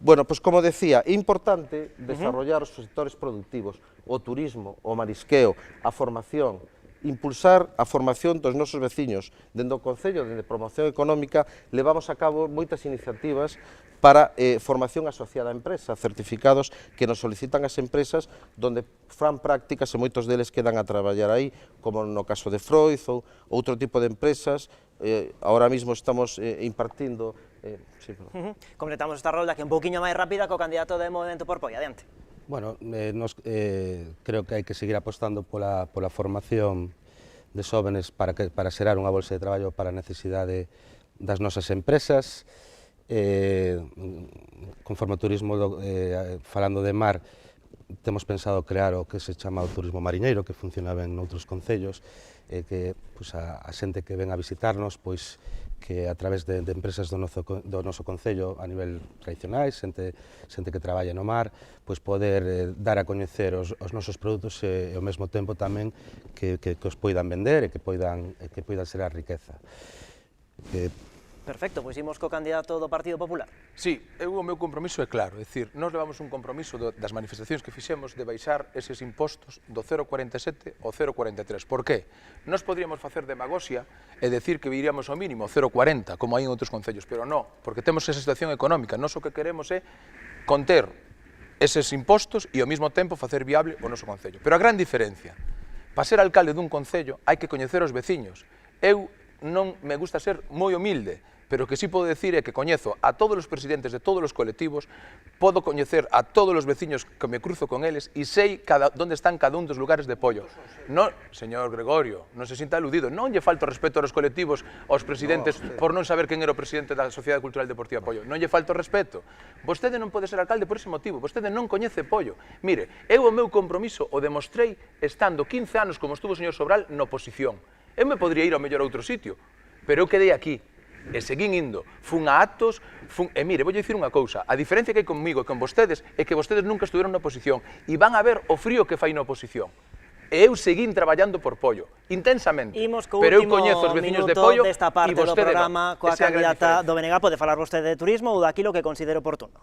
Bueno, pois como decía, é importante desarrollar os sectores productivos, o turismo, o marisqueo, a formación, impulsar a formación dos nosos veciños. Dende o Concello, dende Promoción Económica, levamos a cabo moitas iniciativas para formación asociada a empresa, certificados que nos solicitan as empresas, donde fan prácticas e moitos deles quedan a traballar aí, como no caso de Freud ou outro tipo de empresas. Ahora mismo estamos impartindo... Completamos esta rolda que é un pouquiño máis rápida co candidato de Movemento por Pollo. Adiante. Bueno, creo que hai que seguir apostando pola formación de xóvenes para xerar unha bolsa de traballo para a necesidade das nosas empresas. Conforme ao turismo, falando de mar, temos pensado crear o que se chama o turismo mariñeiro, que funciona ben noutros concellos, que a xente que ven a visitarnos, pois que a través de empresas do noso Concello a nivel tradicionais, xente que traballa no mar, pois poder dar a coñecer os nosos produtos e ao mesmo tempo tamén que os poidan vender e que poidan ser a riqueza. Perfecto, pois imos co candidato do Partido Popular. Sí, o meu compromiso é claro, é dicir, nós levamos un compromiso das manifestacións que fixemos de baixar eses impostos do 0,47 ao 0,43. Por qué? Nós podríamos facer demagoxia e decir que iríamos ao mínimo 0,40, como hai en outros concellos, pero non, porque temos esa situación económica. Nós o que queremos é conter eses impostos e ao mesmo tempo facer viable o noso concello. Pero a gran diferencia, para ser alcalde dun concello hai que coñecer os veciños. Eu non me gusta ser moi humilde, pero o que sí podo decir é que coñezo a todos os presidentes de todos os colectivos, podo coñecer a todos os veciños que me cruzo con eles e sei onde están cada un dos lugares de Pollo. Non, señor Gregorio, non se sinta aludido, non lle falta o respeto aos colectivos, aos presidentes, por non saber quen era o presidente da Sociedade Cultural Deportiva Pollo. Non lle falta o respeto. Vostede non pode ser alcalde por ese motivo, vostede non coñece Pollo. Mire, eu o meu compromiso o demostrei estando 15 anos como estuvo o señor Sobral na oposición. Eu me podría ir ao mellor a outro sitio, pero eu quedei aquí. E seguín indo, fun a actos, e mire, voulle dicir unha cousa, a diferencia que hai comigo e con vostedes é que vostedes nunca estuveron na oposición e van a ver o frío que fai na oposición. E eu seguín traballando por Pollo, intensamente, pero eu coñezo os veciños de Pollo desta parte do programa coa candidata do BNG. Pode falar vostede de turismo ou daquilo que considere oportuno.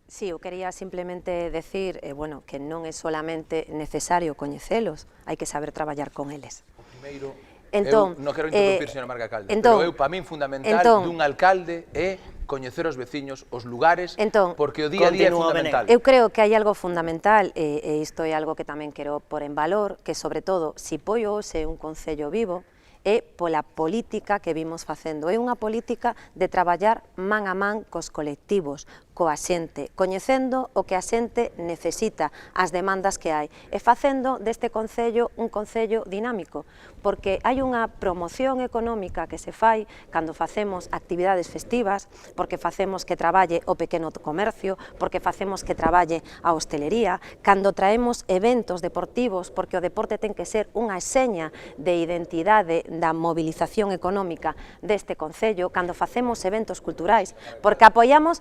Sí, eu quería simplemente decir que non é solamente necesario coñecelos, hai que saber traballar con eles. O primeiro... Eu non quero interrumpir, señora Marga Calde, pero eu, para min, fundamental dun alcalde é coñecer os veciños, os lugares, porque o día a día é fundamental. Eu creo que hai algo fundamental, e isto é algo que tamén quero pôr en valor, que, sobre todo, se Pollo é un concello vivo, é pola política que vimos facendo. É unha política de traballar man a man cos colectivos, coa xente, coñecendo o que a xente necesita, as demandas que hai, e facendo deste concello un concello dinámico, porque hai unha promoción económica que se fai cando facemos actividades festivas, porque facemos que traballe o pequeno comercio, porque facemos que traballe a hostelería, cando traemos eventos deportivos, porque o deporte ten que ser unha seña de identidade da movilización económica deste concello, cando facemos eventos culturais, porque apoiamos...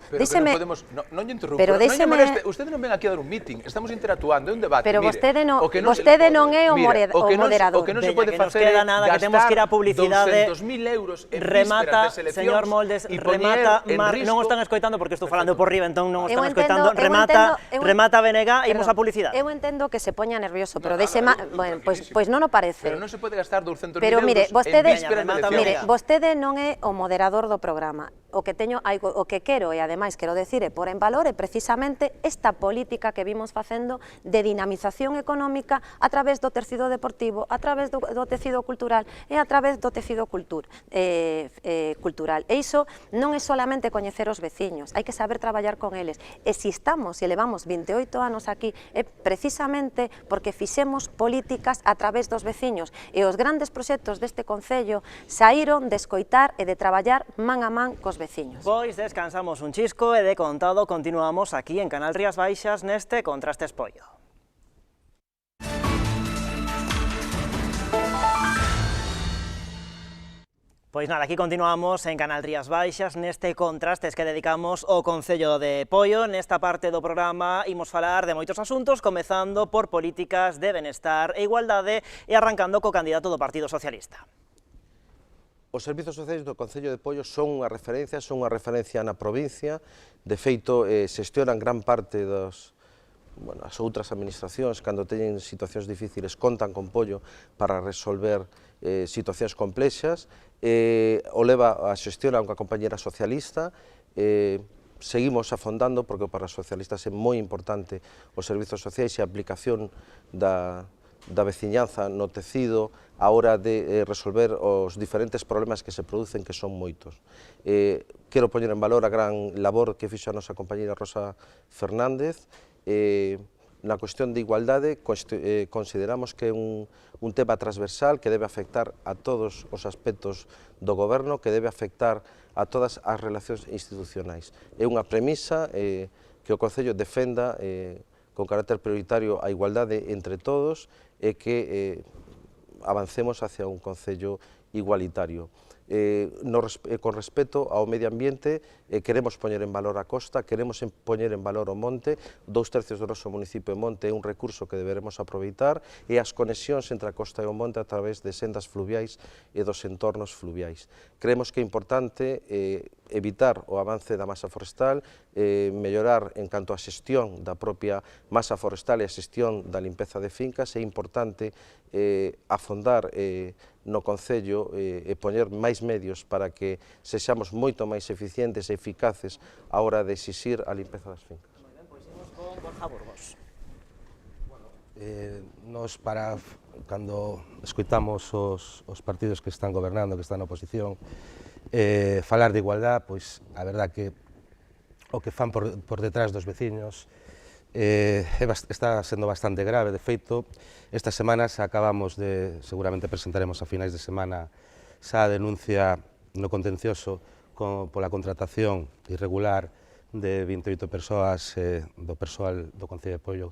podemos... Non lle interrumpo, Pero non lle déxeme- moleste. Usted non ven aquí a dar un meeting, estamos interactuando, é un debate. Pero Mire, vostede non- o que vostede non é o mire, o moderador. O que non se Veña, pode que nos facer queda nada, que temos que ir a publicidade. 200.000 euros en Remata, vísperas de seleccións señor Moldes, e poñer remata, en non o risco... están escoitando porque estou falando por riba, entón non o Eu están entendo- escoitando. eu entendo- Remata Venega, imos a Perdón, publicidade. Eu entendo que se poña nervioso, pero No, déxema, nada, eu, bueno, tranquilísimo. pois non o parece. Pero non se pode gastar 200.000 Pero euros mire, vostede, en vísperas de remata, eleccións. mire, Venga. vostede non é o moderador do programa. O que quero e ademais quero decir e por en valor é precisamente esta política que vimos facendo de dinamización económica a través do tecido deportivo, a través do tecido cultural e a través do tecido cultural. E iso non é solamente coñecer os veciños, hai que saber traballar con eles. E se estamos e levamos 28 anos aquí é precisamente porque fixemos políticas a través dos veciños e os grandes proxectos deste Concello saíron de escoitar e de traballar man a man cos veciños. Pois descansamos un chisco e de contado continuamos aquí en Canal Rías Baixas neste Contrastes Pollo. Pois nada, aquí continuamos en Canal Rías Baixas neste Contrastes que dedicamos ao Concello de Poio. Nesta parte do programa imos falar de moitos asuntos, comezando por políticas de benestar e igualdade e arrancando co candidato do Partido Socialista. Os servizos sociais do Concello de Poio son unha referencia na provincia. De feito, xestionan gran parte das as outras administracións, cando teñen situacións difíciles, contan con Poio para resolver situacións complexas. O leva a xestión unha compañera socialista. Seguimos afondando, porque para os socialistas é moi importante os servizos sociais e a aplicación da veciñanza no tecido a hora de resolver os diferentes problemas que se producen, que son moitos. Quero poñer en valor a gran labor que fixo a nosa compañera Rosa Fernández. Na cuestión de igualdade consideramos que é un tema transversal que debe afectar a todos os aspectos do goberno, que debe afectar a todas as relacións institucionais. É unha premisa que o Concello defenda con carácter prioritario a igualdade entre todos e que avancemos hacia un Concello igualitario. Con respeto ao medio ambiente, queremos poñer en valor a costa, queremos poñer en valor o monte. 2/3 do noso municipio de monte é un recurso que deberemos aproveitar, e as conexións entre a costa e o monte a través de sendas fluviais e dos entornos fluviais. Creemos que é importante evitar o avance da masa forestal, mellorar en canto a xestión da propia masa forestal e a xestión da limpeza de fincas. É importante afondar no Concello e poñer máis medios para que sexamos moito máis eficientes e eficaces a hora de exixir a limpeza das fincas. Nos, cando escoitamos os partidos que están gobernando, que están na oposición, falar de igualdade, pois a verdad que o que fan por detrás dos veciños está sendo bastante grave. De feito, estas semanas acabamos de, seguramente presentaremos a finais de semana, xa a denuncia no contencioso pola contratación irregular de 28 persoas do persoal do Concello de Poio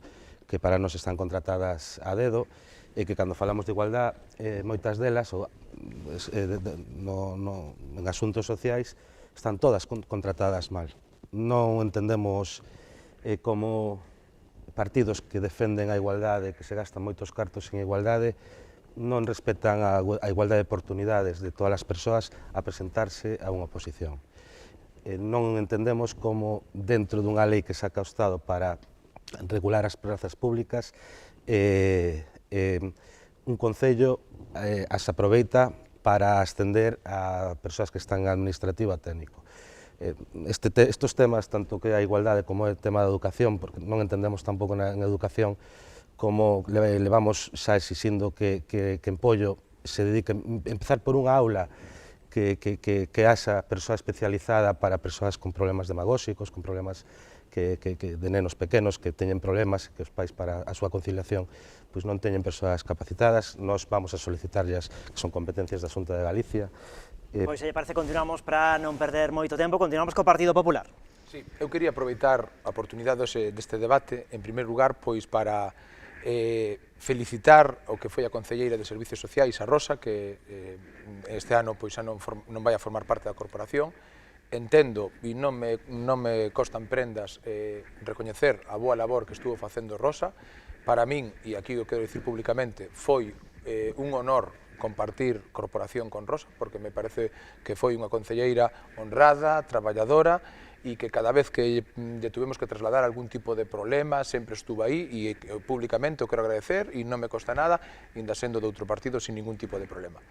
que para nós están contratadas a dedo, e que cando falamos de igualdade, moitas delas, en asuntos sociais, están todas contratadas mal. Non entendemos como partidos que defenden a igualdade, que se gastan moitos cartos en igualdade, non respetan a igualdade de oportunidades de todas as persoas a presentarse a unha oposición. Non entendemos como dentro dunha lei que saca o Estado para regular as prazas públicas, un Concello as aproveita para ascender a persoas que están en administrativa técnico. Estos temas, tanto que a igualdade como o tema da educación, porque non entendemos tampouco en educación como levamos xa exixindo que en Poio se dedique, empezar por unha aula que haxa persoa especializada para persoas con problemas demagóxicos, con problemas de nenos pequenos que teñen problemas, que os pais para a súa conciliación pois non teñen persoas capacitadas. Nós vamos a solicitarllas, que son competencias da Xunta de Galicia. Pois se lle parece, continuamos para non perder moito tempo, continuamos co Partido Popular. Sí, eu quería aproveitar a oportunidade deste debate, en primeiro lugar, pois para felicitar o que foi a concelleira de Servicios Sociais, a Rosa, que este ano pois xa non vai a formar parte da corporación, entendo e non me costan prendas recoñecer a boa labor que estuvo facendo Rosa. Para min, e aquí o quero dicir públicamente, foi un honor compartir corporación con Rosa, porque me parece que foi unha concelleira honrada, traballadora, e que cada vez que lle tuvemos que trasladar algún tipo de problema sempre estuvo aí, e públicamente o quero agradecer e non me costa nada, ainda sendo de outro partido sin ningún tipo de problema.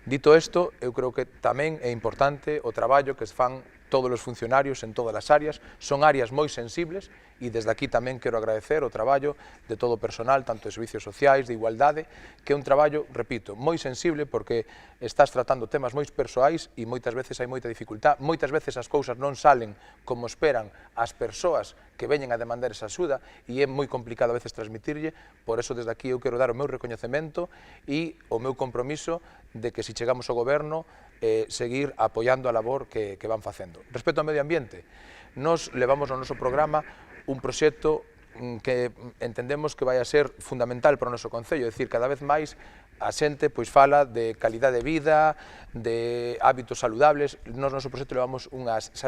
Dito isto, eu creo que tamén é importante o traballo que se fan todos os funcionarios en todas as áreas, son áreas moi sensibles, e desde aquí tamén quero agradecer o traballo de todo o personal, tanto de servicios sociais, de igualdade, que é un traballo, repito, moi sensible porque estás tratando temas moi persoais e moitas veces hai moita dificultad, moitas veces as cousas non salen como esperan as persoas que veñen a demandar esa axuda e é moi complicado a veces transmitirlle, por eso desde aquí eu quero dar o meu recoñecemento e o meu compromiso de que se chegamos ao goberno seguir apoiando a labor que van facendo. Respecto ao medio ambiente, nos levamos no noso programa un proxecto que entendemos que vai a ser fundamental para o noso concello, é dicir, cada vez máis a xente pois fala de calidade de vida, de hábitos saludables. Nos noso proxecto levamos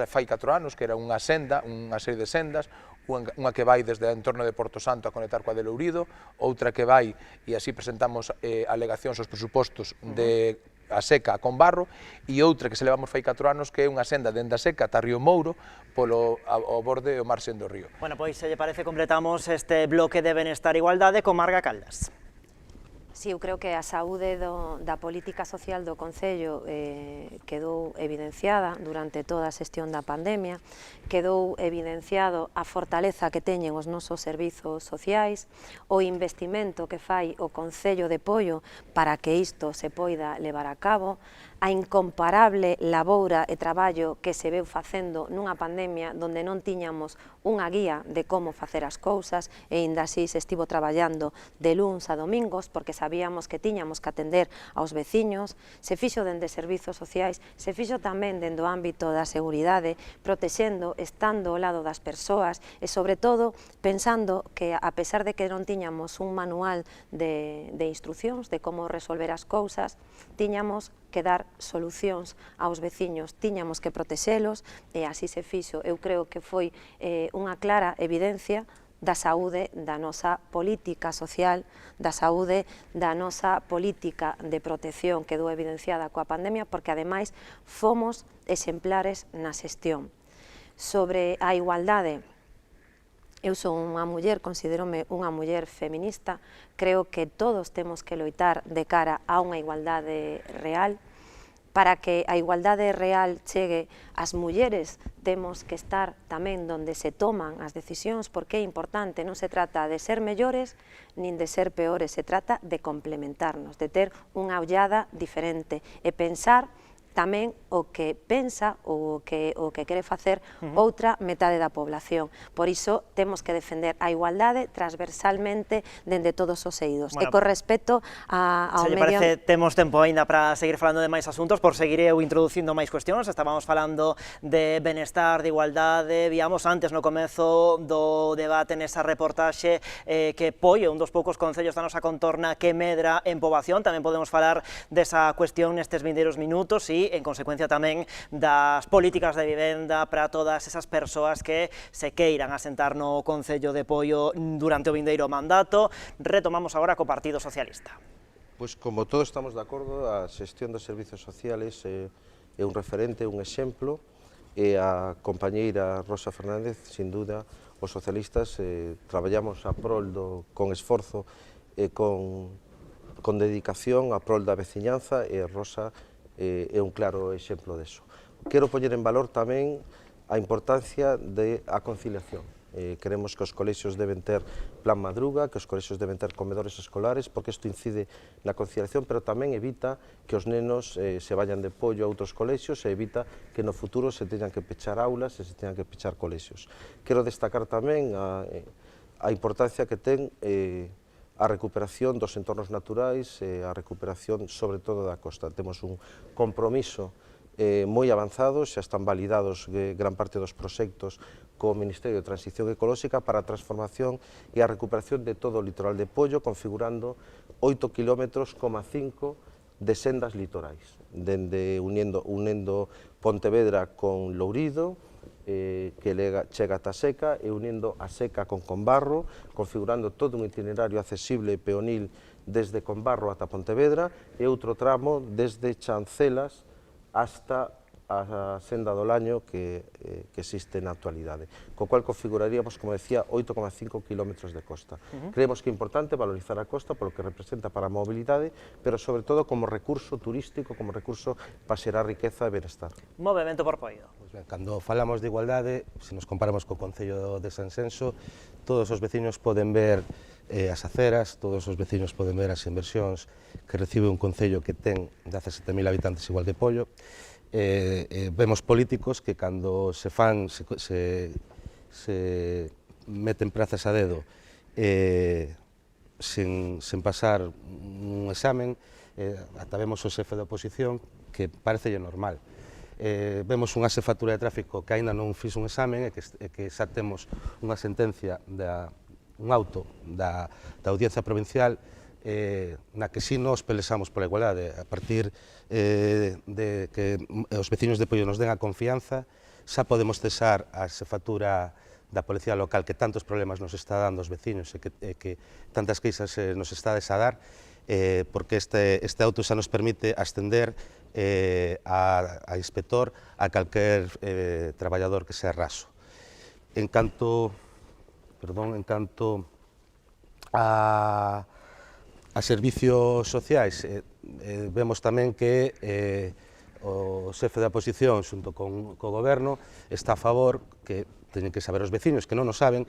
fai 4 anos, que era unha senda, unha serie de sendas, unha que vai desde o entorno de Porto Santo a conectar coa de Lourido, outra que vai, e así presentamos alegacións aos presupostos de a Seca a Conbarro, e outra que se levamos fai 4 anos, que é unha senda dende a Seca ata Río Mouro, ao borde do marxen do río. Bueno, pois, se lle parece, completamos este bloque de Benestar e Igualdade con Marga Caldas. Si, eu creo que a saúde da política social do Concello quedou evidenciada durante toda a xestión da pandemia, quedou evidenciado a fortaleza que teñen os nosos servizos sociais, o investimento que fai o Concello de Poio para que isto se poida levar a cabo, a incomparable laboura e traballo que se veu facendo nunha pandemia onde non tiñamos unha guía de como facer as cousas e ainda así se estivo traballando de luns a domingos porque sabíamos que tiñamos que atender aos veciños, se fixo dende servizos sociais, se fixo tamén dende o ámbito da seguridade, protexendo, estando ao lado das persoas e sobre todo pensando que a pesar de que non tiñamos un manual de instruccións de como resolver as cousas, tiñamos que dar solucións aos veciños, tiñamos que protexelos e así se fixo. Eu creo que foi unha clara evidencia da saúde da nosa política social, da saúde da nosa política de protección que quedou evidenciada coa pandemia porque ademais fomos exemplares na xestión. Sobre a igualdade, eu son unha muller, considérome unha muller feminista, creo que todos temos que loitar de cara a unha igualdade real. Para que a igualdade real chegue ás mulleres temos que estar tamén onde se toman as decisións porque é importante, non se trata de ser mellores nin de ser peores, se trata de complementarnos, de ter unha ollada diferente e pensar tamén o que pensa ou o que quere facer outra metade da población. Por iso temos que defender a igualdade transversalmente dende todos os eidos. E con respecto ao medio... Se lle parece, temos tempo aínda para seguir falando de máis asuntos, por seguir eu introducindo máis cuestións. Estábamos falando de benestar, de igualdade, víamos antes no comezo do debate nesa reportaxe que Poio, un dos poucos concellos da nosa contorna que medra en poboación. Tamén podemos falar desa cuestión nestes vindeiros minutos e en consecuencia tamén das políticas de vivenda para todas esas persoas que se queiran asentar no Concello de Poio durante o vindeiro mandato. Retomamos agora co Partido Socialista. Pois como todos estamos de acordo, a xestión dos servizos sociales é un referente, un exemplo, e a compañeira Rosa Fernández, sin duda, os socialistas traballamos a prol con esforzo e con dedicación a prol da veciñanza e Rosa é un claro exemplo deso. Quero poñer en valor tamén a importancia da conciliación. Queremos que os colexios deben ter plan madruga, que os colexios deben ter comedores escolares, porque isto incide na conciliación, pero tamén evita que os nenos se vayan de Poio a outros colexios e evita que no futuro se teñan que pechar aulas e se teñan que pechar colexios. Quero destacar tamén a importancia que ten a recuperación dos entornos naturais e a recuperación, sobre todo, da costa. Temos un compromiso moi avanzado, xa están validados gran parte dos proxectos co Ministerio de Transición Ecolóxica para a transformación e a recuperación de todo o litoral de Poio, configurando 8,5 km de sendas litorais, uniendo Pontevedra con Lourido, que chega ata Seca, e unindo a Seca con Combarro, configurando todo un itinerario accesible e peonil desde Combarro ata Pontevedra, e outro tramo desde Chancelas hasta a senda do Laño que existe na actualidade, co cual configuraríamos, como decía, 8,5 km de costa. Creemos que é importante valorizar a costa polo que representa para a mobilidade, pero sobre todo como recurso turístico, como recurso para xerar riqueza e benestar. Movemento por Poio. Cando falamos de igualdade, se nos comparamos co Concello de Sanxenxo, todos os veciños poden ver as aceras, todos os veciños poden ver as inversións que recibe un concello que ten 17.000 habitantes igual de Poio. Vemos políticos que cando se meten prazas a dedo sen pasar un examen, ata vemos o xefe da oposición que parecelle normal. Vemos unha xefatura de tráfico que aínda non fixo un examen e que xa temos unha sentencia, un auto da Audiencia Provincial na que si nos pelexamos pola igualdade. A partir de que os veciños de Poio nos den a confianza, xa podemos cesar a xefatura da Policía Local que tantos problemas nos está dando os veciños e que tantas queixas nos está a dar, porque este auto xa nos permite ascender a inspector a calquer traballador que sea raso. En canto a servicios sociais, vemos tamén que o xefe da oposición xunto co goberno está a favor, que teñen que saber os veciños que non o saben,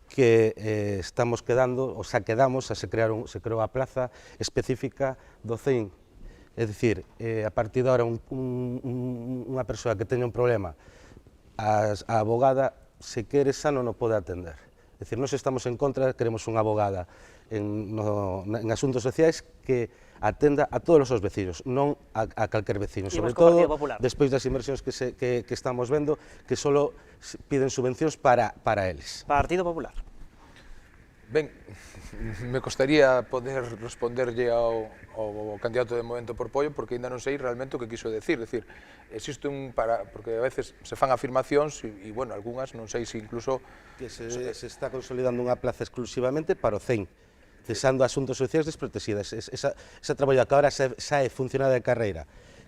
que estamos quedando, ou xa quedamos, se creou a plaza específica do CEIN. É dicir, a partir de ahora unha persoa que teña un problema, a abogada, se quere, xa non o pode atender. É dicir, nós estamos en contra, queremos unha abogada en asuntos sociais que atenda a todos os veciños, non a calquer veciño, sobre todo despois das inversións que estamos vendo, que só piden subvencións para eles. Partido Popular. Ben, me costaría poder responderlle ao candidato de Movemento por Poio, porque ainda non sei realmente o que quiso decir. Decir, existe porque a veces se fan afirmacións e, bueno, algunhas non sei se incluso... Que se está consolidando unha plaza exclusivamente para o CEIN, cesando asuntos sociais desprotegidas. Esa traballa que agora xa é funcionaria de carreira,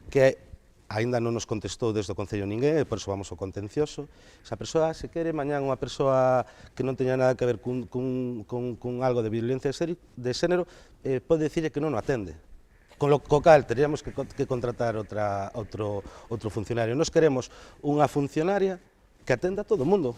que aínda non nos contestou desde o Concello ninguén, e por iso vamos ao contencioso. Esa persoa, se quere, mañán unha persoa que non teña nada que ver cun algo de violencia de xénero, pode dicirle que non o atende. Con lo cal, teríamos que contratar outro funcionario. Nos queremos unha funcionaria que atenda a todo o mundo,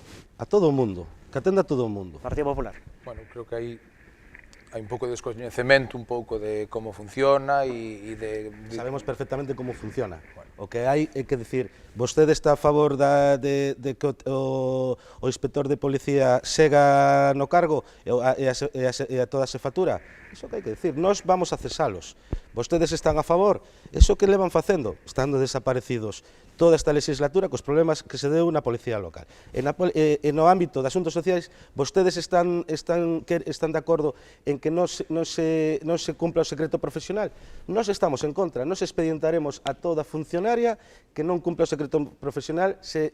que atenda a todo o mundo. Partido Popular. Bueno, creo que hai un pouco de descoñecemento, un pouco de como funciona e de... Sabemos perfectamente como funciona. O que hai é que dicir, vostede está a favor de que o inspector de policía sega no cargo e a toda a xefatura? Iso que hai que dicir, nós vamos a cesalos. Vostedes están a favor, iso que levan facendo, estando desaparecidos toda esta legislatura cos problemas que se deu na Policía Local. E no ámbito de asuntos sociais, vostedes están de acordo en que non se cumpla o secreto profesional. Nós estamos en contra, nós expedientaremos a toda funcionaria que non cumpla o secreto profesional se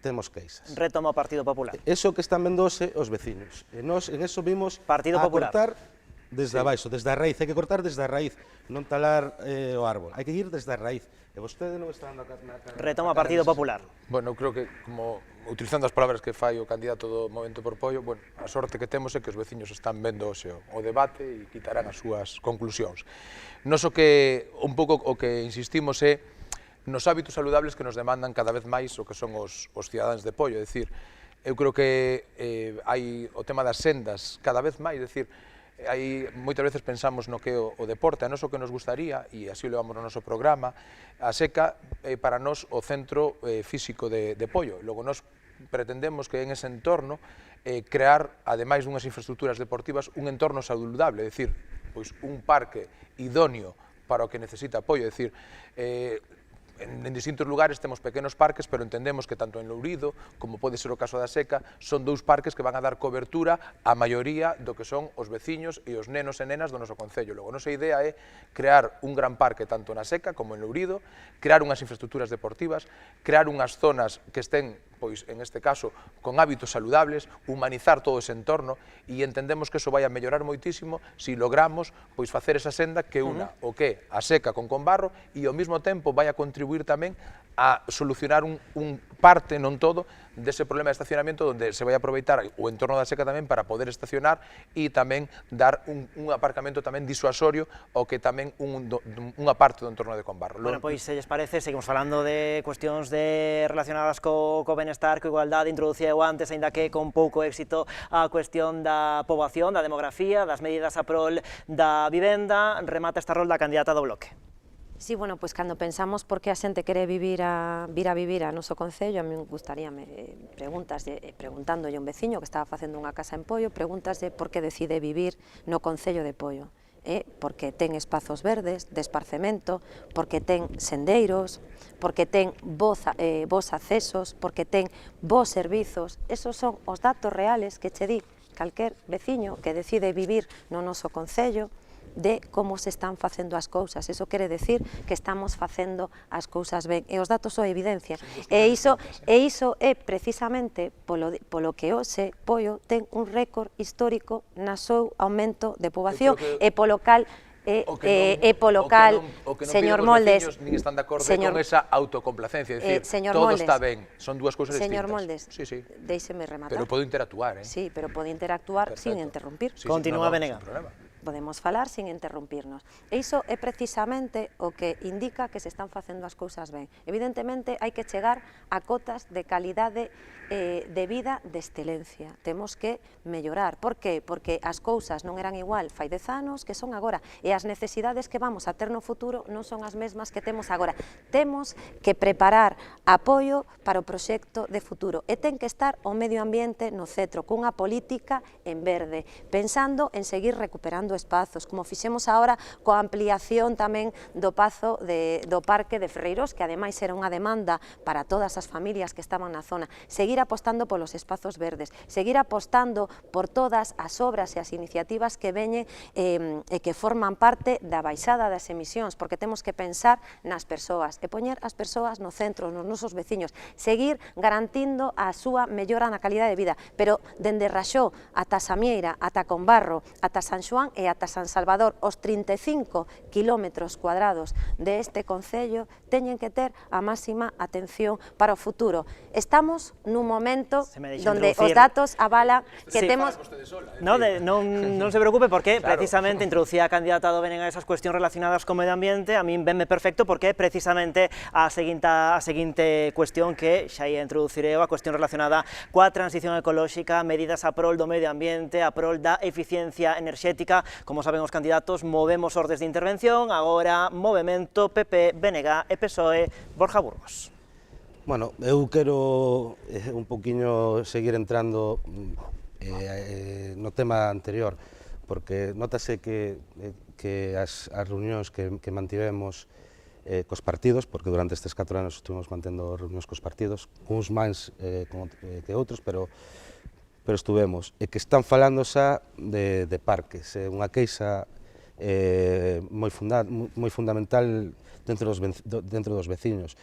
temos queixas. Retoma o Partido Popular. Eso que están vendose os veciños. E nós en eso vimos Partido Popular. Cortar desde abaixo, desde a raíz. Hai que cortar desde a raíz, non talar o árbol. Hai que ir desde a raíz. E vostede non está dando na cara. Retoma o Partido Popular. Bueno, creo que, como utilizando as palabras que fai o candidato do Movemento por Poio, bueno, a sorte que temos é que os veciños están vendo o debate e quitarán as súas conclusións. Nos o que, un pouco o que insistimos é nos hábitos saludables que nos demandan cada vez máis o que son os cidadáns de Poio. É dicir, eu creo que hai o tema das sendas cada vez máis, é dicir, moitas veces pensamos no que é o deporte, a nos o que nos gustaría, e así o levamos no noso programa, a Seca é para nós o centro físico de Poio. Logo, nós pretendemos que en ese entorno crear, ademais dunhas infraestructuras deportivas, un entorno saludable, é dicir, pois un parque idóneo para o que necesita Poio, é dicir, en distintos lugares temos pequenos parques, pero entendemos que tanto en Lourido, como pode ser o caso da Seca, son dous parques que van a dar cobertura á maioría do que son os veciños e os nenos e nenas do noso concello. Logo, a nosa idea é crear un gran parque tanto na Seca como en Lourido, crear unhas infraestructuras deportivas, crear unhas zonas que estén, pois, en este caso, con hábitos saludables, humanizar todo ese entorno, e entendemos que eso vai a mellorar moitísimo se logramos, pois, facer esa senda que una o que a Seca con Conbarro e ao mesmo tempo vai a contribuir tamén a solucionar un parte, non todo, dese problema de estacionamento onde se vai a aproveitar o entorno da Seca tamén para poder estacionar e tamén dar un aparcamento tamén disuasorio o que tamén unha parte do entorno de Conbarro. Bueno, pois, se lles parece, seguimos falando de cuestións relacionadas co benestar, co igualdade, introducía eu antes, aínda que con pouco éxito, a cuestión da poboación, da demografía, das medidas a prol da vivenda. Remata esta rol da candidata do Bloque. Sí, bueno, pois cando pensamos por que a xente quere vir a vivir a noso concello, a mí gustaríame preguntándolle a un veciño que estaba facendo unha casa en Poio, preguntaslle por que decide vivir no concello de Poio. Porque ten espazos verdes, de esparcemento, porque ten sendeiros, porque ten bos accesos, porque ten bos servizos. Esos son os datos reales que che di calquer veciño que decide vivir no noso concello, de como se están facendo as cousas. Eso quere decir que estamos facendo as cousas ben, e os datos son evidencia. E iso é precisamente polo que hoxe Poio ten un récord histórico na seu aumento de poboación e polo cal señor Moldes, nin están de acordo con esa autocomplacencia, é dicir, todo está ben, son dúas cousas distintas. Señor Moldes, déixeme rematar. Pero podo interactuar, Sí, pero pode interactuar sin interrumpir. Continúa, Benega. Podemos falar sin interrumpirnos. E iso é precisamente o que indica que se están facendo as cousas ben. Evidentemente, hai que chegar a cotas de calidade de vida de excelencia. Temos que mellorar. Por que? Porque as cousas non eran igual fai 10 anos que son agora. E as necesidades que vamos a ter no futuro non son as mesmas que temos agora. Temos que preparar apoio para o proxecto de futuro. E ten que estar o medio ambiente no centro, cunha política en verde, pensando en seguir recuperando espazos, como fixemos agora coa ampliación tamén do pazo do Parque de Ferreiros, que ademais era unha demanda para todas as familias que estaban na zona. Seguir apostando polos espazos verdes, seguir apostando por todas as obras e as iniciativas que veñen e que forman parte da baixada das emisións, porque temos que pensar nas persoas e poñer as persoas no centro, nos nosos veciños, seguir garantindo a súa mellora na calidade de vida, pero dende Raxó ata Samieira, ata Conbarro, ata San Xoán e ata San Salvador, os 35 kilómetros cuadrados deste concello teñen que ter a máxima atención para o futuro. Estamos nun momento donde os datos avalan que temos... Non se preocupe, porque precisamente introducía a candidata do Benega esas cuestións relacionadas co medio ambiente. A min venme perfecto, porque é precisamente a seguinte cuestión que xa ia introducir eu, a cuestión relacionada coa transición ecolóxica, medidas a prol do medio ambiente, a prol da eficiencia enerxética. Como saben os candidatos, movemos ordes de intervención, agora Movemento, PP, Benega e PSOE, Borja Burgos. Bueno, eu quero un poquinho seguir entrando no tema anterior, porque notase que as reunións que mantivemos cos partidos, porque durante estes 4 anos estuvimos mantendo reunións cos partidos, uns máis que outros, pero estuvemos, e que están falando xa de parques, unha queixa moi fundamental dentro dos veciños,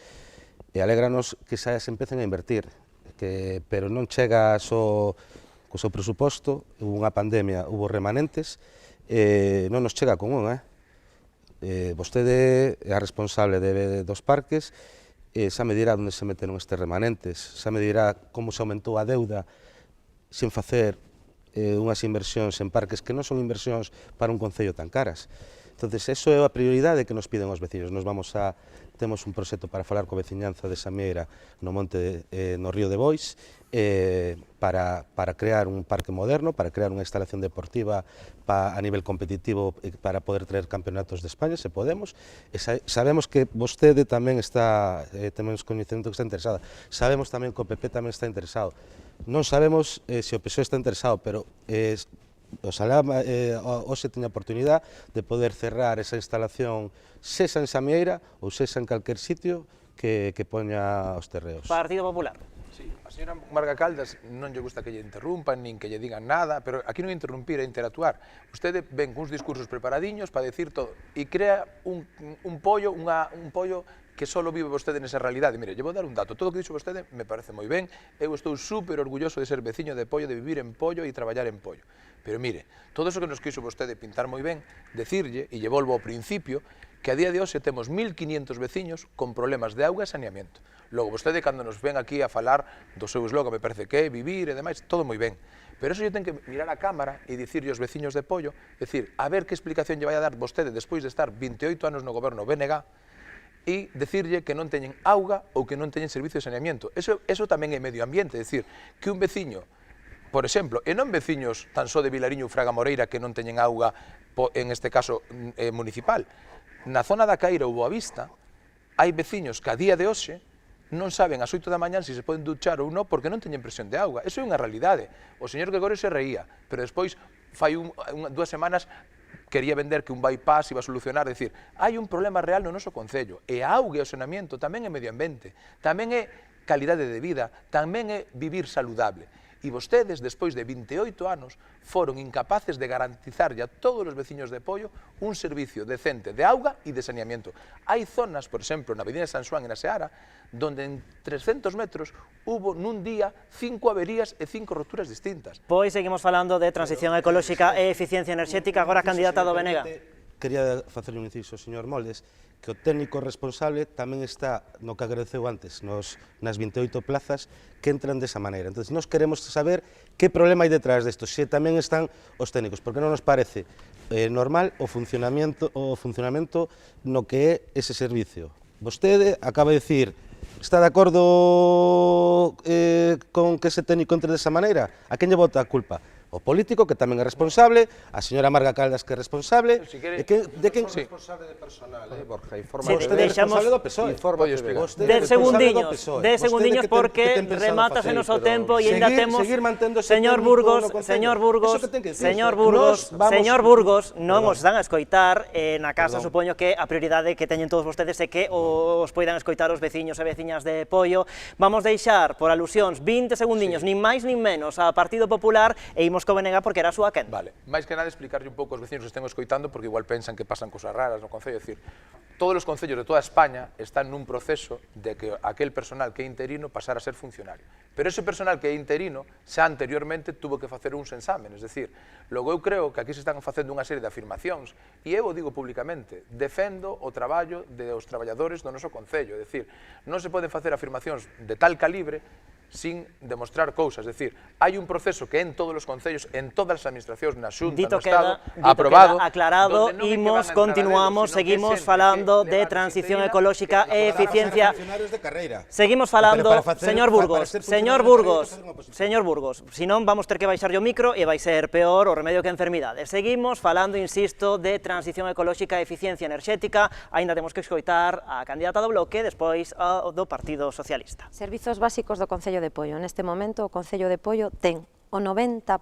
e alégranos que xa se empecen a invertir, pero non chega só co seu presuposto, hubo unha pandemia, hubo remanentes, non nos chega con unha. Vostede é a responsable dos parques, xa me dirá onde se meteron estes remanentes, xa me dirá como se aumentou a deuda sen facer unhas inversións en parques que non son inversións para un concello tan caras. Entón, eso é a prioridade que nos piden os veciños. Temos un proxecto para falar coa veciñanza de Samieira no monte no río de Bois, para crear un parque moderno, para crear unha instalación deportiva a nivel competitivo para poder traer campeonatos de España, se podemos. Sabemos que vostede tamén temos coñecemento que está interesada. Sabemos tamén que o PP tamén está interesado. Non sabemos se o PSOE está interesado, pero oxalá hoxe teña a oportunidade de poder cerrar esa instalación, sexa en Samieira ou sexa en calquer sitio, que poña os terreos. Partido Popular. Sí, a señora Marga Caldas non lle gusta que lle interrumpan, nin que lle digan nada, pero aquí non interrumpir é interactuar. Vostede ven cuns discursos preparadiños para decir todo e crea un pollo que só vive vostede nesa realidade. Mire, lle vou dar un dato. Todo o que dixo vostede me parece moi ben. Eu estou super orgulloso de ser veciño de Pollo, de vivir en Pollo e traballar en Pollo. Pero mire, todo eso que nos quiso vostede pintar moi ben, decirlle, e lle volvo ao principio, que a día de hoxe temos 1.500 veciños con problemas de auga e saneamiento. Logo, vostede, cando nos ven aquí a falar do seu eslogan, me parece que é vivir e demais, todo moi ben. Pero eso lle ten que mirar a cámara e dicirlle aos veciños de Pollo, decir, a ver que explicación lle vai a dar vostede despois de estar 28 anos no goberno BNG e decirlle que non teñen auga ou que non teñen servicio de saneamiento. Eso tamén é medio ambiente, é dicir, que un veciño, por exemplo, e non veciños tan só de Vilariño ou Fraga Moreira que non teñen auga, en este caso municipal, na zona da Caira ou Boavista, hai veciños que a día de hoxe non saben ás 8 da mañán se poden duchar ou non porque non teñen presión de auga. Eso é unha realidade. O señor Gregorio se reía, pero despois, fai 2 semanas, quería vender que un bypass iba a solucionar, decir, hai un problema real no noso concello, e a auga e o saneamento tamén é medio ambiente, tamén é calidade de vida, tamén é vivir saludable. E vostedes, despois de 28 anos, foron incapaces de garantizarlle a todos os veciños de Pollo un servicio decente de auga e de saneamiento. Hai zonas, por exemplo, na Avenida San Xoán e na Seara, donde en 300 metros hubo nun día 5 averías e 5 roturas distintas. Pois seguimos falando de transición ecolóxica e eficiencia enerxética, agora candidata do BNG. Quería facer un inciso, señor Moldes, que o técnico responsable tamén está no que agradeceu antes, nas 28 plazas que entran desa maneira. Entón, nós queremos saber que problema hai detrás desto, se tamén están os técnicos, porque non nos parece normal o funcionamento no que é ese servicio. Vostede acaba de dicir, está de acordo con que ese técnico entre desa maneira? A quen lle bota a culpa? O político, que tamén é responsable, a señora Marga Caldas, que é responsable, de quen é responsable de personal, Borja? Vostede é responsable do PSOE. 10 segundiños porque remátasenos o tempo e ainda temos... Señor Burgos, non os dan a escoitar, na casa supoño que a prioridade que teñen todos vostedes é que os poidan escoitar os veciños e veciñas de Pollo. Vamos deixar, por alusións, 20 segundiños, nin máis nin menos, a Partido Popular e imos co BNG porque era a súa quenda. Vale, máis que nada explicarlle un pouco aos veciños que estén escoitando, porque igual pensan que pasan cosas raras no Concello, é dicir, todos os concellos de toda España están nun proceso de que aquel personal que é interino pasara a ser funcionario. Pero ese personal que é interino xa anteriormente tuvo que facer uns exámenes, é dicir, logo eu creo que aquí se están facendo unha serie de afirmacións e eu o digo públicamente, defendo o traballo dos traballadores do noso Concello, é dicir, non se poden facer afirmacións de tal calibre sin demostrar cousas, é dicir, hai un proceso que en todos os concellos, en todas as administracións, na Xunta, no Estado, aprobado, aclarado, imos, continuamos, seguimos falando de transición ecolóxica e eficiencia. Seguimos falando, señor Burgos, se non vamos ter que baixar o micro e vai ser peor o remedio que a enfermidade. Seguimos falando, insisto, de transición ecolóxica e eficiencia enerxética, aínda temos que escoitar a candidata do Bloque, despois do Partido Socialista. Servizos básicos do Concello de Pollo. Neste momento o Concello de Pollo ten o 90%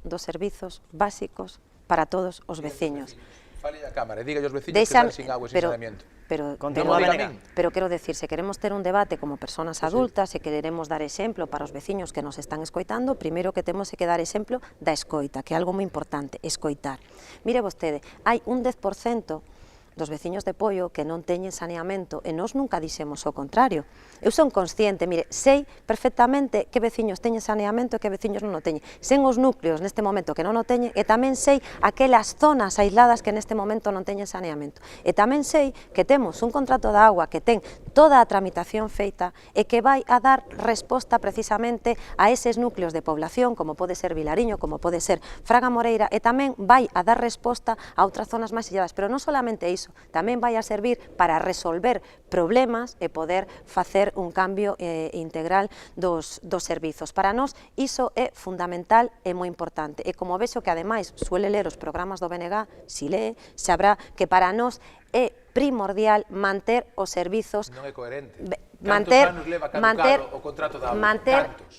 dos servizos básicos para todos os veciños. Fale a cámara, diga aos veciños que están sin agua e sin saneamiento. Pero quero decir, se queremos ter un debate como persoas adultas, se queremos dar exemplo para os veciños que nos están escoitando, primeiro que temos que dar exemplo da escoita, que é algo moi importante, escoitar. Mire vostede, hai un 10% dos veciños de Pollo que non teñen saneamento e nós nunca dixemos o contrario. Eu son consciente, mire, sei perfectamente que veciños teñen saneamento e que veciños non o teñen. Sen os núcleos neste momento que non o teñen e tamén sei aquelas zonas aisladas que neste momento non teñen saneamento. E tamén sei que temos un contrato de agua que ten toda a tramitación feita e que vai a dar resposta precisamente a eses núcleos de población, como pode ser Vilariño, como pode ser Fraga Moreira, e tamén vai a dar resposta a outras zonas máis illadas, pero non solamente iso, tamén vai a servir para resolver problemas e poder facer un cambio integral dos servizos. Para nós, iso é fundamental e moi importante. E como vexo que, ademais, suele ler os programas do BNG, si lee, sabrá que para nós é primordial manter os servizos... Non é coherente. manter anos leva caducado o contrato da auga?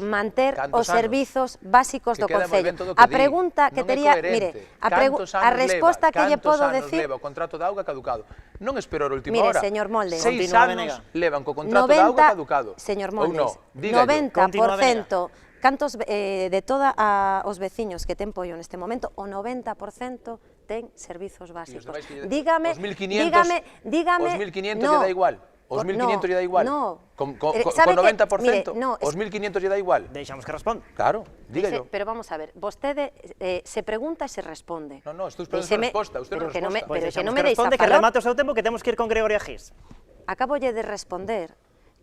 manter Cantos os anos? servizos básicos Que do queda moi Concello. ben todo o A que di. pregunta que Non é tería, coherente. mire, Cantos a anos resposta leva? que lle podo Cantos anos decir... leva o contrato da auga caducado? Non espero a última Mire, hora. señor Moldes. 6 Continúa, anos Venega. levan co contrato da auga caducado. Señor Ou Moldes, non? Dígallo. 90%, cantos de toda os veciños que ten Poio neste momento, o 90% ten servizos básicos. demais que lle- Dígame, os 1.500 dígame, os 1.500 lle da igual. Os 1.500 lle da igual. No. Con ¿Sabe que? 90%, Mire, no, os 1.500 lle da igual. Deixamos que responda. Claro, dígallo. Pero vamos a ver, vostede se pregunta e se responde. No, estou esperando a resposta, usted non pero que non me, resposta. pero que Deixamos non me deixa responde, que falar. remate o seu tempo, que temos que ir con Gregoria Gis. Acábolle de responder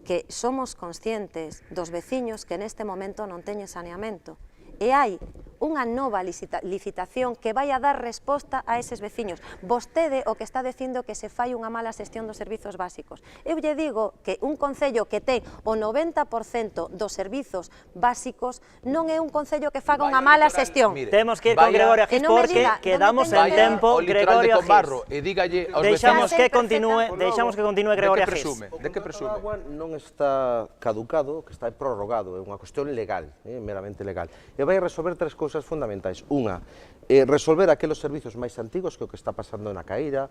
que somos conscientes dos veciños que neste momento non teñen saneamento e hai unha nova licitación que vai a dar resposta a eses veciños. Vostede o que está dicindo que se fai unha mala xestión dos servizos básicos. Eu lle digo que un concello que ten o 90% dos servizos básicos non é un concello que faga unha mala xestión. Mire, Temos que ir con vaya- Gregoria Que Gis non me porque diga, non me quedamos tenga en que- tempo. o litoral de Gregoria Combarro Gis. e dígalle aos Deixamos vecinos que perfecta. continúe, deixamos que continúe Gregoria Gis. de que presume? O contrato da agua non está caducado, que está prorrogado, é unha cuestión legal, meramente legal. E vai resolver tres cousas fundamentais. Unha, resolver aqueles servizos máis antigos que o que está pasando na Caíra,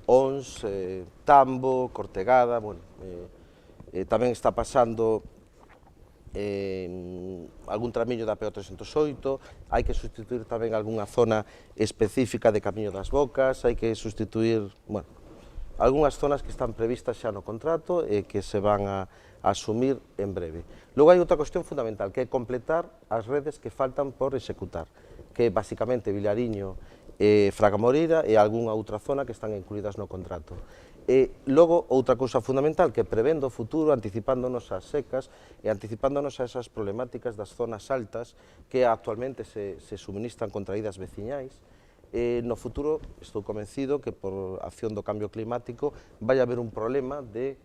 Ons, Tambo, Cortegada, bueno, tamén está pasando algún tramiño da PO 308, hai que sustituir tamén algunha zona específica de Camiño das Bocas, hai que sustituir, bueno, algunhas zonas que están previstas xa no contrato e que se van a asumir en breve. Logo hai outra cuestión fundamental, que é completar as redes que faltan por executar, que é basicamente Villariño, Fraga Moreira e algunha outra zona que están incluídas no contrato. E logo, outra cousa fundamental, que prevendo o futuro, anticipándonos ás secas e anticipándonos a esas problemáticas das zonas altas que actualmente se suministran con traídas veciñais. No futuro, estou convencido que por acción do cambio climático vai haber un problema de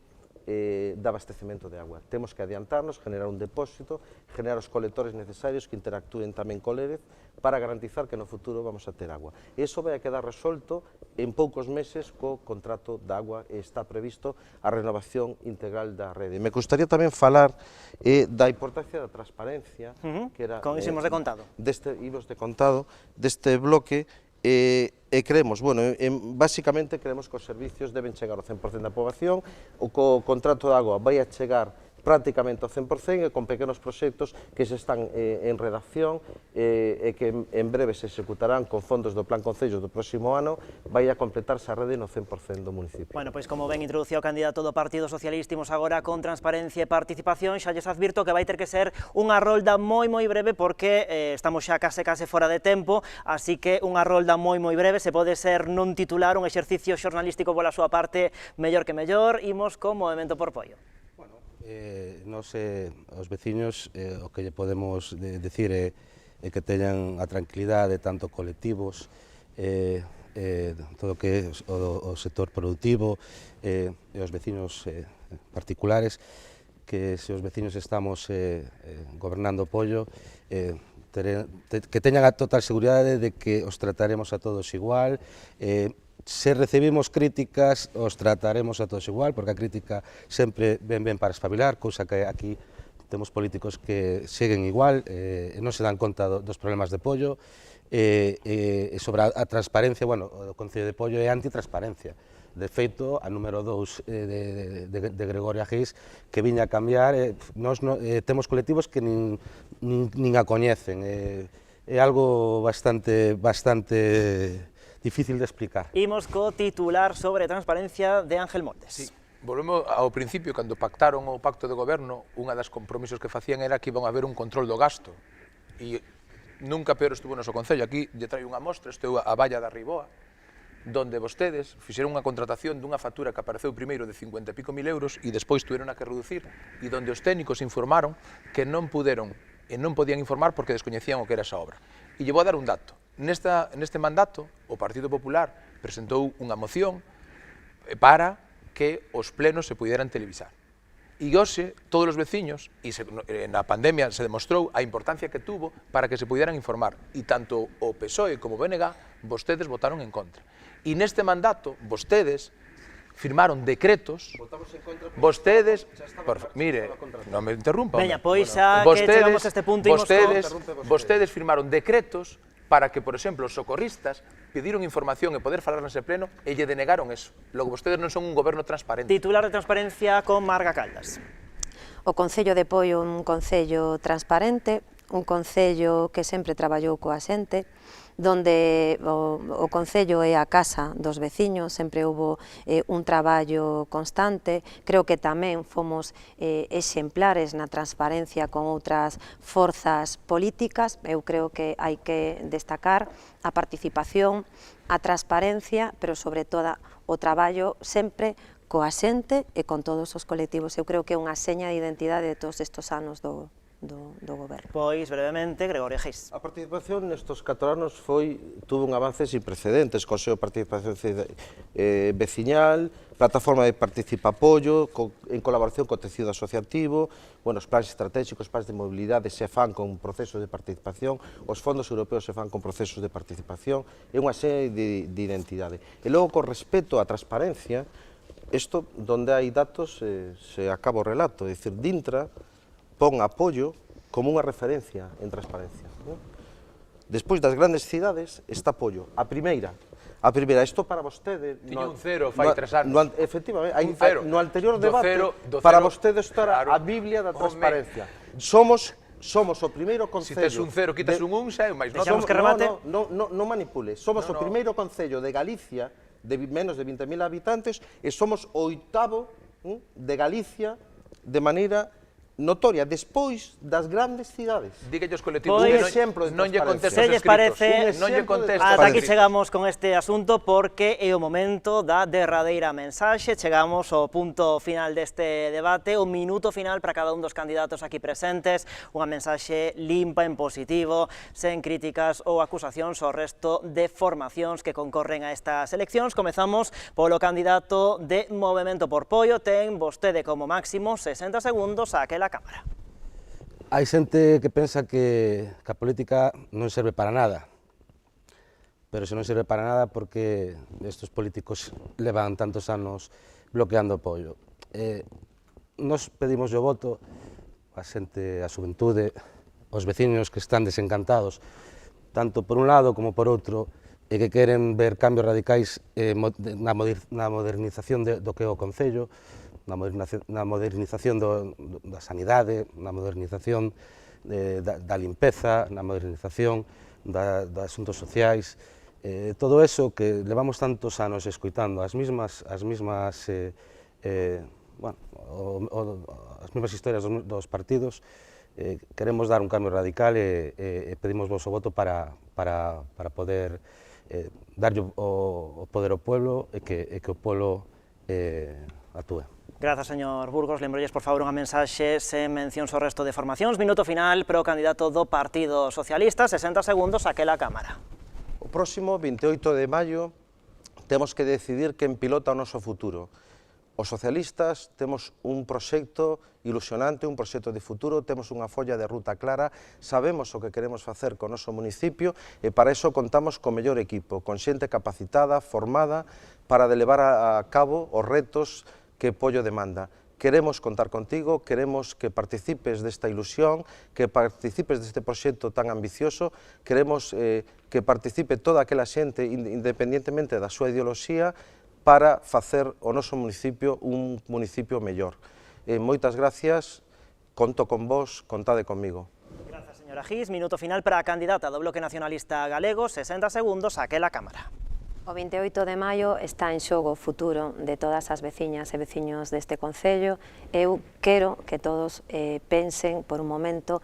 abastecemento de agua. Temos que adiantarnos, generar un depósito, generar os colectores necesarios que interactúen tamén co LEREZ para garantizar que no futuro vamos a ter agua. E iso vai a quedar resolto en poucos meses co contrato da agua e está previsto a renovación integral da rede. Me gustaría tamén falar da importancia da transparencia, que era Con iso imos de contado. Deste bloque, e creemos, bueno, basicamente creemos que os servicios deben chegar ao 100% da poboación, o co contrato de agua vai a chegar prácticamente ao 100% e con pequenos proxectos que se están en redacción e que en breve se executarán con fondos do Plan Concellos do próximo ano, vai a completarse a rede no 100% do municipio. Bueno, pois como ben introducía o candidato do Partido Socialista, imos agora con transparencia e participación. Xa lles advirto que vai ter que ser unha rolda moi breve porque estamos xa case fora de tempo, así que unha rolda moi breve, se pode ser non titular, un exercicio xornalístico pola súa parte mellor que mellor. Imos con Movemento por Poio. Nos, os veciños, o que lle podemos decir é que teñan a tranquilidade tanto colectivos, todo o que é o sector productivo e os veciños particulares, que se os veciños estamos gobernando Poio, que teñan a total seguridade de que os trataremos a todos igual. Se recibimos críticas, os trataremos a todos igual, porque a crítica sempre ven para espabilar, cousa que aquí temos políticos que seguen igual, non se dan conta dos problemas de Poio, sobre a transparencia, bueno, o Concello de Poio é antitransparencia. De feito, a número 2 de Gregoria Gis, que viña a cambiar, nós temos colectivos que nin a coñecen, é algo bastante difícil de explicar. Imos co titular sobre transparencia de Ángel Moldes. Sí. Volvemos ao principio, cando pactaron o pacto de goberno, unha das compromisos que facían era que iban a haber un control do gasto. E nunca peor estuvo o noso Concello. Aquí lle traio unha mostra, isto é a Valla da Riboa, donde vostedes fixeron unha contratación dunha factura que apareceu primeiro de 50 e pico mil euros e despois tuveron que reducir, e donde os técnicos informaron que non puderon e non podían informar porque descoñecían o que era esa obra. E lle vou a dar un dato. Neste mandato, o Partido Popular presentou unha moción para que os plenos se puderan televisar. E hoxe, todos os veciños, e na pandemia se demostrou a importancia que tuvo para que se puderan informar. E tanto o PSOE como o BNG, vostedes votaron en contra. E neste mandato, vostedes firmaron decretos, vostedes, mire, non me interrumpa. Veña, pois xa que chegamos a este punto imos vostedes firmaron decretos para que, por exemplo, os socorristas pediron información e poder falar nese pleno e lle denegaron eso. Logo, vostedes non son un goberno transparente. Titular de Transparencia con Marga Caldas. O Concello de Poio é un concello transparente, un concello que sempre traballou coa xente, donde o concello é a casa dos veciños, sempre houve un traballo constante. Creo que tamén fomos exemplares na transparencia con outras forzas políticas. Eu creo que hai que destacar a participación, a transparencia, pero sobre todo o traballo sempre coa xente e con todos os colectivos. Eu creo que é unha seña de identidade de todos estes anos do goberno. Pois, brevemente, Gregorio Gis. A participación nestes 4 anos tuvo un avance sin precedentes, Consello de Participación Veciñal, Plataforma de Participa Apoio, en colaboración co tecido asociativo, os plans estratégicos, plans de mobilidade se fan con procesos de participación, os fondos europeos se fan con procesos de participación, é unha serie de identidade. E logo, con respecto á transparencia, isto, donde hai datos, se acaba o relato, é dicir, Dintra pon apoio como unha referencia en transparencia. Despois das grandes cidades está apoio. A primeira, isto para vostede... Tiña un cero, fai 3 anos. Efectivamente, no anterior Do debate, cero, para vostede isto era a Biblia da transparencia. Somos o primeiro concello... Se tes un cero, quitas un xa é máis nota. Deixamos que remate. Non manipule. Somos o primeiro concello de Galicia de menos de 20.000 habitantes e somos o 8º de Galicia de maneira notoria, despois das grandes cidades. Dígalle os colectivos Pois, que non lle contestes se lles os parece, escritos. Non lle contestes ata aquí escritos. chegamos con este asunto porque é o momento da derradeira mensaxe. Chegamos ao punto final deste debate, o minuto final para cada un dos candidatos aquí presentes, unha mensaxe limpa en positivo, sen críticas ou acusacións ao resto de formacións que concorren a estas eleccións. Comezamos polo candidato de Movemento por Poio. Ten vostede como máximo 60 segundos a aquela cámara. Hai xente que pensa que a política non serve para nada, pero se non serve para nada porque estes políticos levan tantos anos bloqueando o apoio. Nos pedimos o voto a xente, a xuventude, os veciños que están desencantados, tanto por un lado como por outro, e que queren ver cambios radicais na modernización do que é o Concello, na modernización da sanidade, na modernización da limpeza, na modernización dos asuntos sociais, todo eso que levamos tantos anos escoitando as mismas historias dos partidos. Queremos dar un cambio radical e pedimos vos o voto para poder darlle o poder ao pueblo e que o pueblo actúe. Grazas, señor Burgos. Lembrolles, por favor, unha mensaxe sen mencións ao resto de formacións. Minuto final para o candidato do Partido Socialista. 60 segundos aquela cámara. O próximo 28 de maio temos que decidir quen pilota o noso futuro. Os socialistas temos un proxecto ilusionante, un proxecto de futuro, temos unha folla de ruta clara, sabemos o que queremos facer co noso municipio e para iso contamos co mellor equipo, con xente capacitada, formada, para levar a cabo os retos que Poio demanda. Queremos contar contigo, queremos que participes desta ilusión, que participes deste proxecto tan ambicioso, queremos que participe toda aquela xente, independentemente da súa ideoloxía, para facer o noso municipio un municipio mellor. Moitas gracias, conto con vos, contade conmigo. Grazas, señora Gis. Minuto final para a candidata do Bloque Nacionalista Galego. 60 segundos aquela cámara. O 28 de maio está en xogo o futuro de todas as veciñas e veciños deste concello. Eu quero que todos pensen por un momento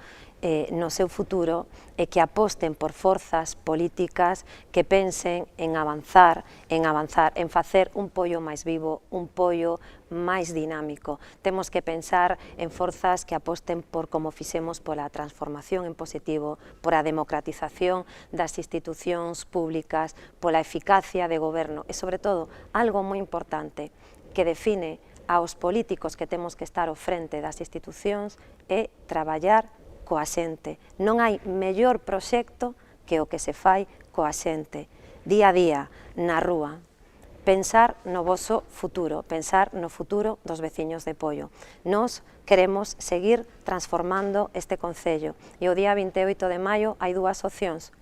no seu futuro e que aposten por forzas políticas que pensen en avanzar, en facer un Poio máis vivo, un Poio máis dinámico. Temos que pensar en forzas que aposten por como fixemos pola transformación en positivo, por a democratización das institucións públicas, pola eficacia de goberno e, sobre todo, algo moi importante que define aos políticos que temos que estar ao frente das institucións é traballar coa xente. Non hai mellor proxecto que o que se fai coa xente, día a día, na rúa. pensar no voso futuro, pensar no futuro dos veciños de Poio. Nós queremos seguir transformando este concello e o día 28 de maio hai dúas opcións,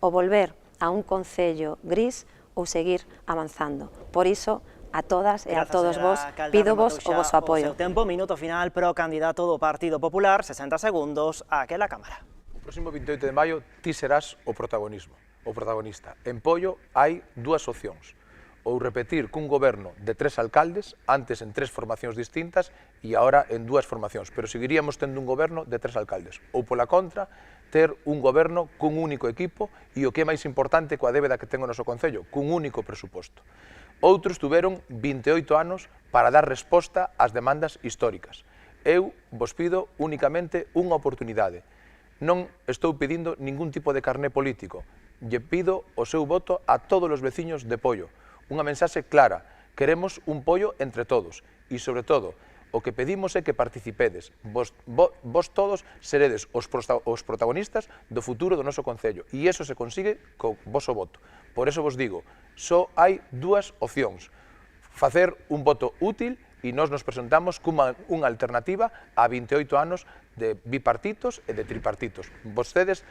o volver a un concello gris ou seguir avanzando. Por iso, a todas e a todos vos, pídovos o voso apoio. O seu tempo, minuto final pro candidato do Partido Popular, 60 segundos, aquela Cámara. O próximo 28 de maio ti serás o protagonista. En Poio hai dúas opcións. Ou repetir cun goberno de 3 alcaldes, antes en 3 formacións distintas e agora en 2 formacións, pero seguiríamos tendo un goberno de 3 alcaldes. Ou pola contra, ter un goberno cun único equipo e o que é máis importante coa débeda que ten o noso concello, cun único presuposto. Outros tuveron 28 anos para dar resposta ás demandas históricas. Eu vos pido únicamente unha oportunidade. Non estou pedindo ningún tipo de carné político. Lle pido o seu voto a todos os veciños de Poio. Unha mensaxe clara. Queremos un Poio entre todos. E, sobre todo, o que pedimos é que participedes. Vos todos seredes os protagonistas do futuro do noso concello. E iso se consigue co voso voto. Por eso vos digo, só hai dúas opcións. Facer un voto útil e nós nos presentamos como unha alternativa a 28 anos de bipartitos e de tripartitos. Vos teredes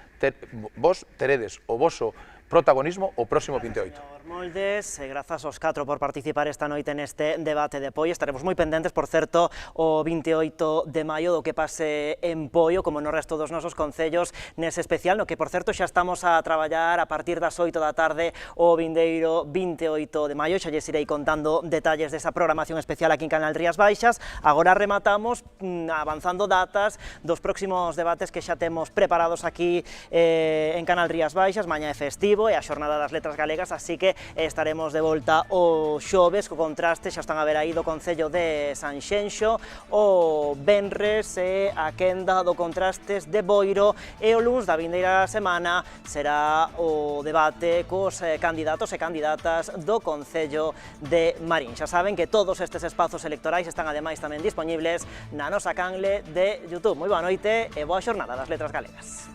o voso protagonismo o próximo 28. Señor Moldes, grazas aos 4 por participar esta noite neste debate de Poio. Estaremos moi pendentes, por certo, o 28 de maio do que pase en Poio, como no resto dos nosos concellos, nese especial, no que, por certo, xa estamos a traballar a partir das 8 da tarde o vindeiro 28 de maio. Xa lles irei contando detalles desa programación especial aquí en Canal Rías Baixas. Agora rematamos avanzando datas dos próximos debates que xa temos preparados aquí en Canal Rías Baixas. Mañá é festivo, e a Xornada das Letras Galegas, así que estaremos de volta o xoves co contraste, xa están a ver aí do Concello de Sanxenxo, o venres e a quenda do contrastes de Boiro, e o luns da vindeira semana será o debate cos candidatos e candidatas do Concello de Marín. Xa saben que todos estes espazos electorais están ademais tamén disponibles na nosa canle de YouTube. Moi boa noite e boa Xornada das Letras Galegas.